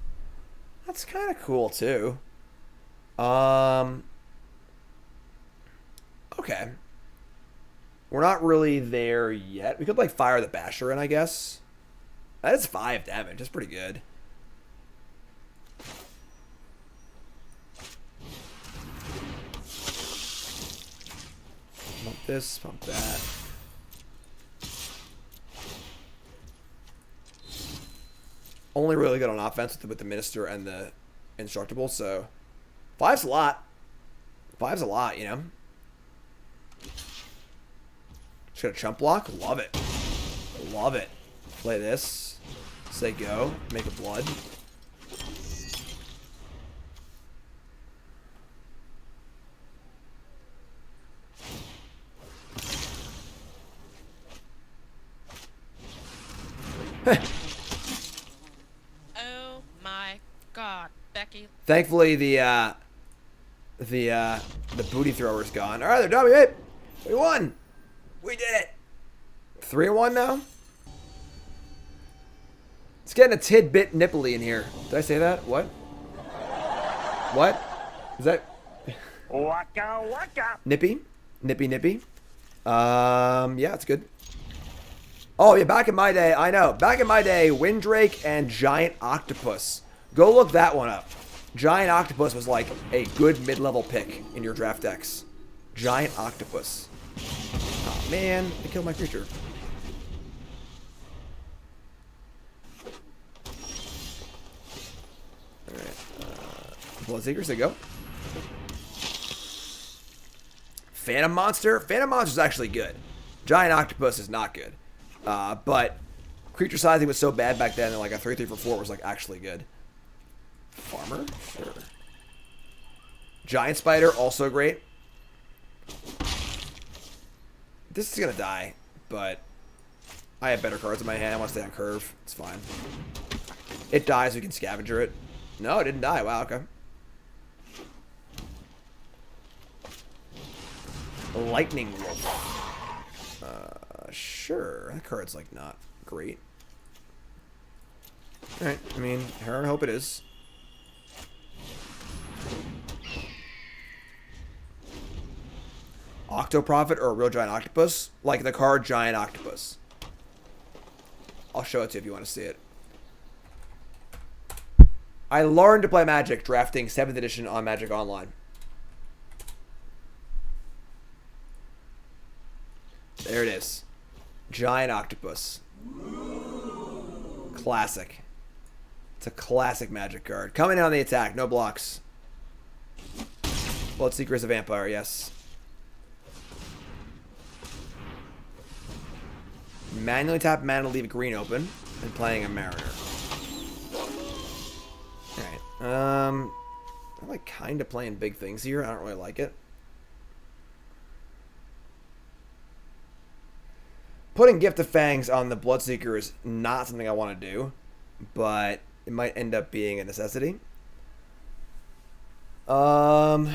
That's kind of cool too. Okay. We're not really there yet. We could like fire the Basher in, I guess. That is 5 damage. That's pretty good. Pump this, pump that. Only really good on offense with the Minister and the Indestructible, so 5's a lot. 5's a lot, you know? Just got a chump block. Love it. Love it. Play this. Say go. Make a blood. Oh my god, Becky. Thankfully, the booty thrower's gone. All right, they're done. We won. We did it. 3-1 now. It's getting a tidbit nipply in here. Did I say that? What? What? Is that... Waka waka. Nippy? Nippy nippy? Yeah, it's good. Oh, yeah, back in my day, I know. Back in my day, Windrake and Giant Octopus. Go look that one up. Giant Octopus was like a good mid-level pick in your draft decks. Giant Octopus. Oh, man. I killed my creature. Alright. Bloodseekers, they go. Phantom Monster? Phantom Monster is actually good. Giant Octopus is not good. But creature sizing was so bad back then that like a 3/3 for 4 was like actually good. Farmer? Sure. Giant Spider, also great. This is gonna die, but I have better cards in my hand. I want to stay on curve. It's fine. It dies, we can scavenger it. No, it didn't die. Wow, okay. Lightning Wolf. Sure. That card's like not great. Alright, I mean, I hope it is. Octoprophet or a real giant octopus? Like the card Giant Octopus. I'll show it to you if you want to see it. I learned to play Magic drafting 7th edition on Magic Online. There it is. Giant Octopus. Classic. It's a classic Magic card. Coming in on the attack. No blocks. Bloodseeker is a vampire, yes. Manually tap mana to leave green open. And playing a Mariner. Alright. I'm like kind of playing big things here. I don't really like it. Putting Gift of Fangs on the Bloodseeker is not something I want to do, but it might end up being a necessity. I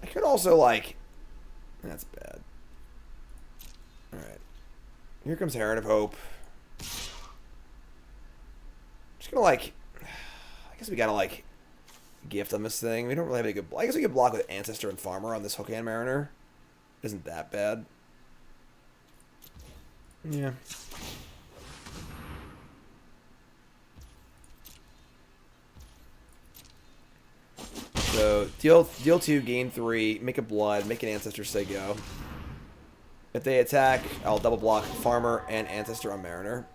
could also like... That's bad. Alright. Here comes Heron of Hope. Just gonna like, I guess we gotta like gift on this thing. We don't really have any good. I guess we could block with Ancestor and Farmer on this Hookhand Mariner. Isn't that bad? Yeah. So deal 2, gain 3, make a blood, make an Ancestor, say go. If they attack, I'll double block Farmer and Ancestor on Mariner.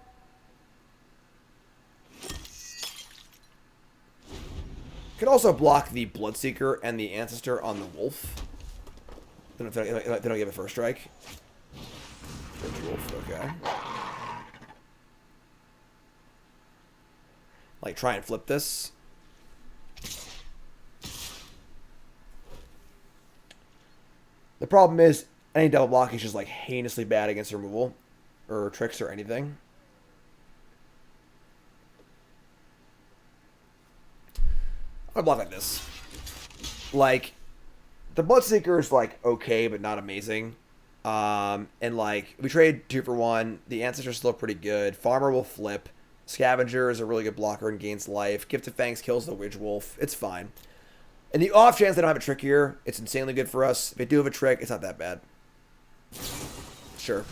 Could also block the Bloodseeker and the Ancestor on the Wolf. They don't give a first strike. First Wolf, okay. Like, try and flip this. The problem is, any double blocking is just, like, heinously bad against removal. Or tricks or anything. I block like this. Like, the Bloodseeker is, like, okay, but not amazing. And, like, we trade 2 for 1. The Ancestor's still pretty good. Farmer will flip. Scavenger is a really good blocker and gains life. Gift of Fangs kills the Widge Wolf. It's fine. And the off chance they don't have a trick here, it's insanely good for us. If they do have a trick, it's not that bad. Sure.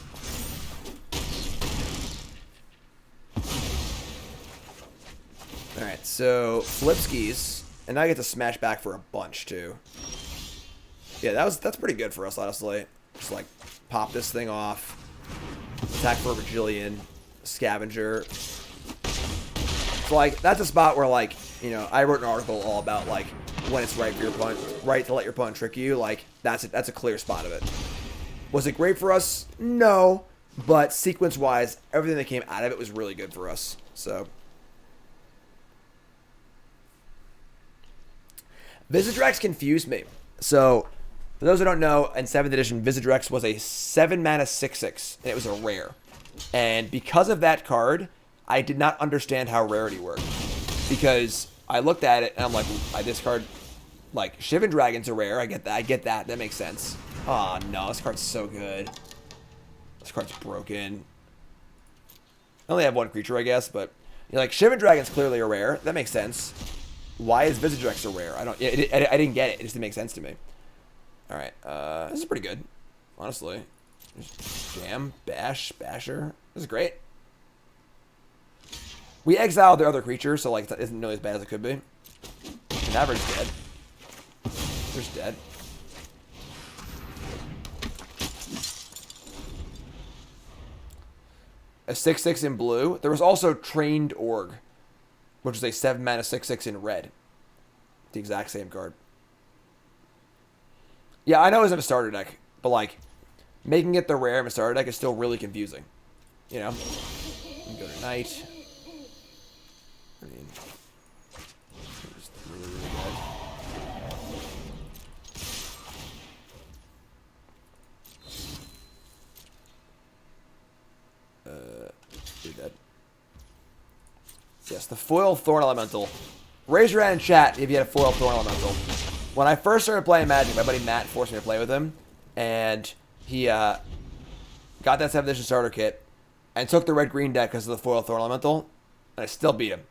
Alright, so flip skis. And now I get to smash back for a bunch, too. Yeah, that's pretty good for us, honestly. Just, like, pop this thing off. Attack for a Bajillion. Scavenger. So, like, that's a spot where, like, you know, I wrote an article all about, like, when it's right for your opponent, right to let your opponent trick you. Like, that's a clear spot of it. Was it great for us? No. But sequence-wise, everything that came out of it was really good for us. So... Visitrex confused me. So, for those who don't know, in 7th edition, Visitrex was a 7-mana 6/6, and it was a rare. And because of that card, I did not understand how rarity worked. Because I looked at it, and I'm like, this card Like, Shivan Dragon's a rare. I get that. I get that. That makes sense. Oh, no. This card's so good. This card's broken. I only have one creature, I guess, but... You know, like, Shivan Dragon's clearly a rare. That makes sense. Why is Visage a rare? I didn't get it. It just didn't make sense to me. Alright. This is pretty good. Honestly. Just jam. Bash. Basher. This is great. We exiled their other creature, so, like, that isn't nearly as bad as it could be. Cadaver's dead. There's dead. A 6/6 in blue. There was also Trained Org, which is a 7-mana 6/6 in red. The exact same card. Yeah, I know it's in a starter deck, but like making it the rare in a starter deck is still really confusing. You know? You can go to Knight. I mean, just really, really good. You're dead. Yes, the foil Thorn Elemental. Raise your hand in chat if you had a foil Thorn Elemental. When I first started playing Magic, my buddy Matt forced me to play with him, and he got that 7th edition starter kit and took the red-green deck because of the foil Thorn Elemental, and I still beat him.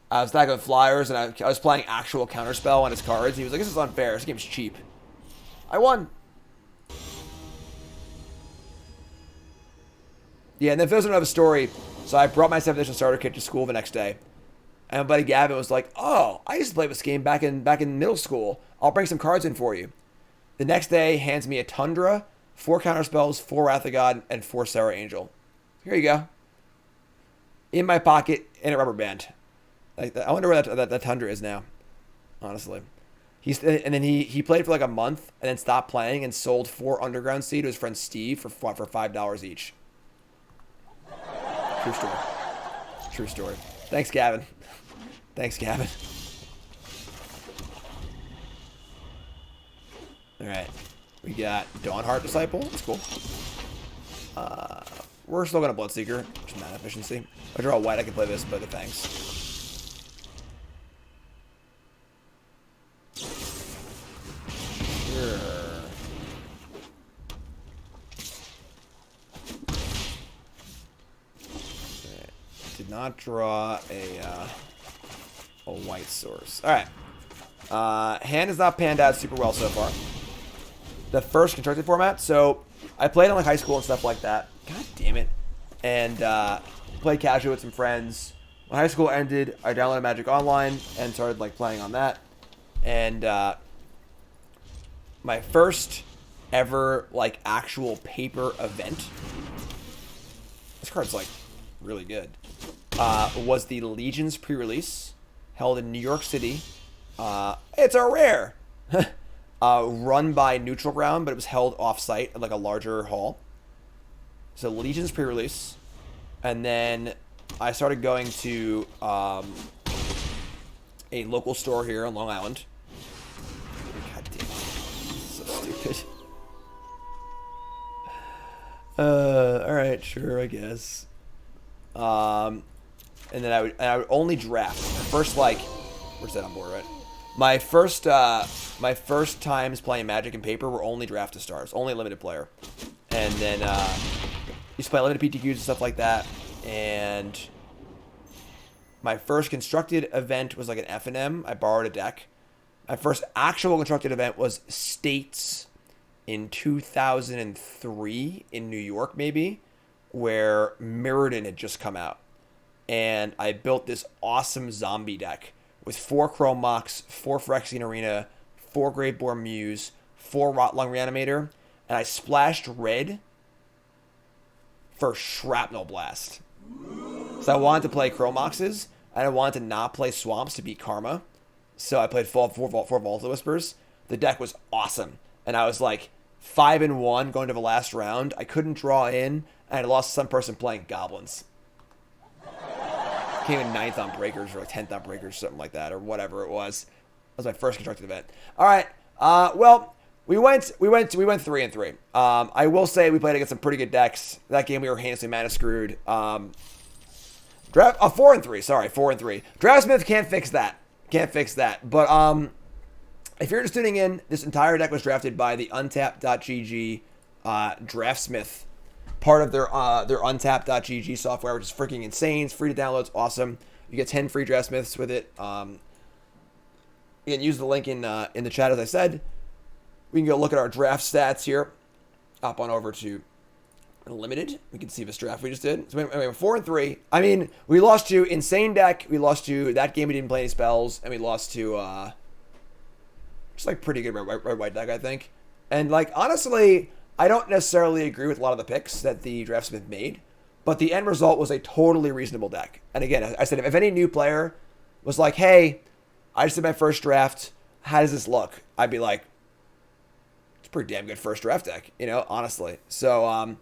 I was stacking with flyers, and I was playing actual counterspell on his cards. He was like, "This is unfair. This game's cheap." I won. Yeah, and then Phil's another story. So I brought my 7th edition starter kit to school the next day. And my buddy Gavin was like, "Oh, I used to play this game back in middle school. I'll bring some cards in for you." The next day, hands me a Tundra, 4 counterspells, 4 Wrath of God, and 4 Sarah Angel. Here you go. In my pocket, in a rubber band. Like, I wonder where that Tundra is now. Honestly. And then he played for like a month, and then stopped playing and sold 4 Underground Sea to his friend Steve for $5 each. True story. True story. Thanks, Gavin. Thanks, Gavin. Alright. We got Dawnheart Disciple. That's cool. We're still going to Bloodseeker. Just mana efficiency. If I draw a white, I can play this, but thanks. Sure. Did not draw a white source. Alright. Hand has not panned out super well so far. The first constructed format. So, I played in like high school and stuff like that. God damn it. And played casual with some friends. When high school ended, I downloaded Magic Online and started like playing on that. And my first ever like actual paper event. This card's like really good. Was the Legion's pre-release held in New York City. It's a rare. Run by Neutral Ground, but it was held off-site at like a larger hall. So Legion's pre-release. And then I started going to a local store here on Long Island. God damn it. So stupid. Alright, sure, I guess. And then I would only draft. The first, like, where's that on board, right? My first times playing Magic and paper were only draft to stars, only limited player. And then, used to play limited PTQs and stuff like that. And my first constructed event was like an F&M. I borrowed a deck. My first actual constructed event was States in 2003 in New York, maybe, where Mirrodin had just come out. And I built this awesome zombie deck with 4 Chrome Mox, 4 Phyrexian Arena, 4 Graveborn Muse, 4 Rotlung Reanimator, and I splashed red for Shrapnel Blast. So I wanted to play Chrome Moxes, and I wanted to not play Swamps to beat Karma. So I played 4 Vault Whispers. The deck was awesome. And I was like 5-1 going to the last round. I couldn't draw in, and I lost to some person playing Goblins. Came in 9th on Breakers or like 10th on Breakers, something like that, or whatever it was. That was my first constructed event. All right. Well, we went 3-3. I will say we played against some pretty good decks. That game we were handsomely mana screwed. 4-3. Sorry, 4-3. Draftsmith can't fix that. Can't fix that. But If you're just tuning in, this entire deck was drafted by the Untapped.gg Draftsmith, part of their Untapped.gg software, which is freaking insane. It's free to download. It's awesome. You get 10 free Draftsmiths with it. You can use the link in the chat, as I said. We can go look at our draft stats here. Hop on over to Limited. We can see this draft we just did. So we went 4-3. I mean, we lost to Insane Deck. We lost to that game we didn't play any spells. And we lost to just like pretty good red white deck, I think. And like honestly, I don't necessarily agree with a lot of the picks that the Draftsmith made, but the end result was a totally reasonable deck. And again, I said if any new player was like, "Hey, I just did my first draft. How does this look?" I'd be like, "It's a pretty damn good first draft deck," you know, honestly. So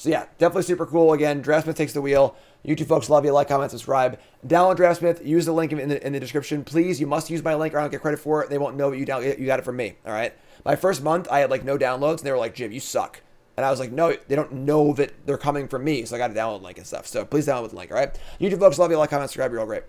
yeah, definitely super cool. Again, Draftsmith takes the wheel. YouTube folks love you. Like, comment, subscribe. Download Draftsmith. Use the link in the description. Please, you must use my link or I don't get credit for it. They won't know you got it from me. All right. My first month, I had like no downloads, and they were like, "Jim, you suck." And I was like, "No, they don't know that they're coming from me." So I got a download link and stuff. So please download with the link. All right. YouTube folks love you. Like, comment, subscribe. You're all great.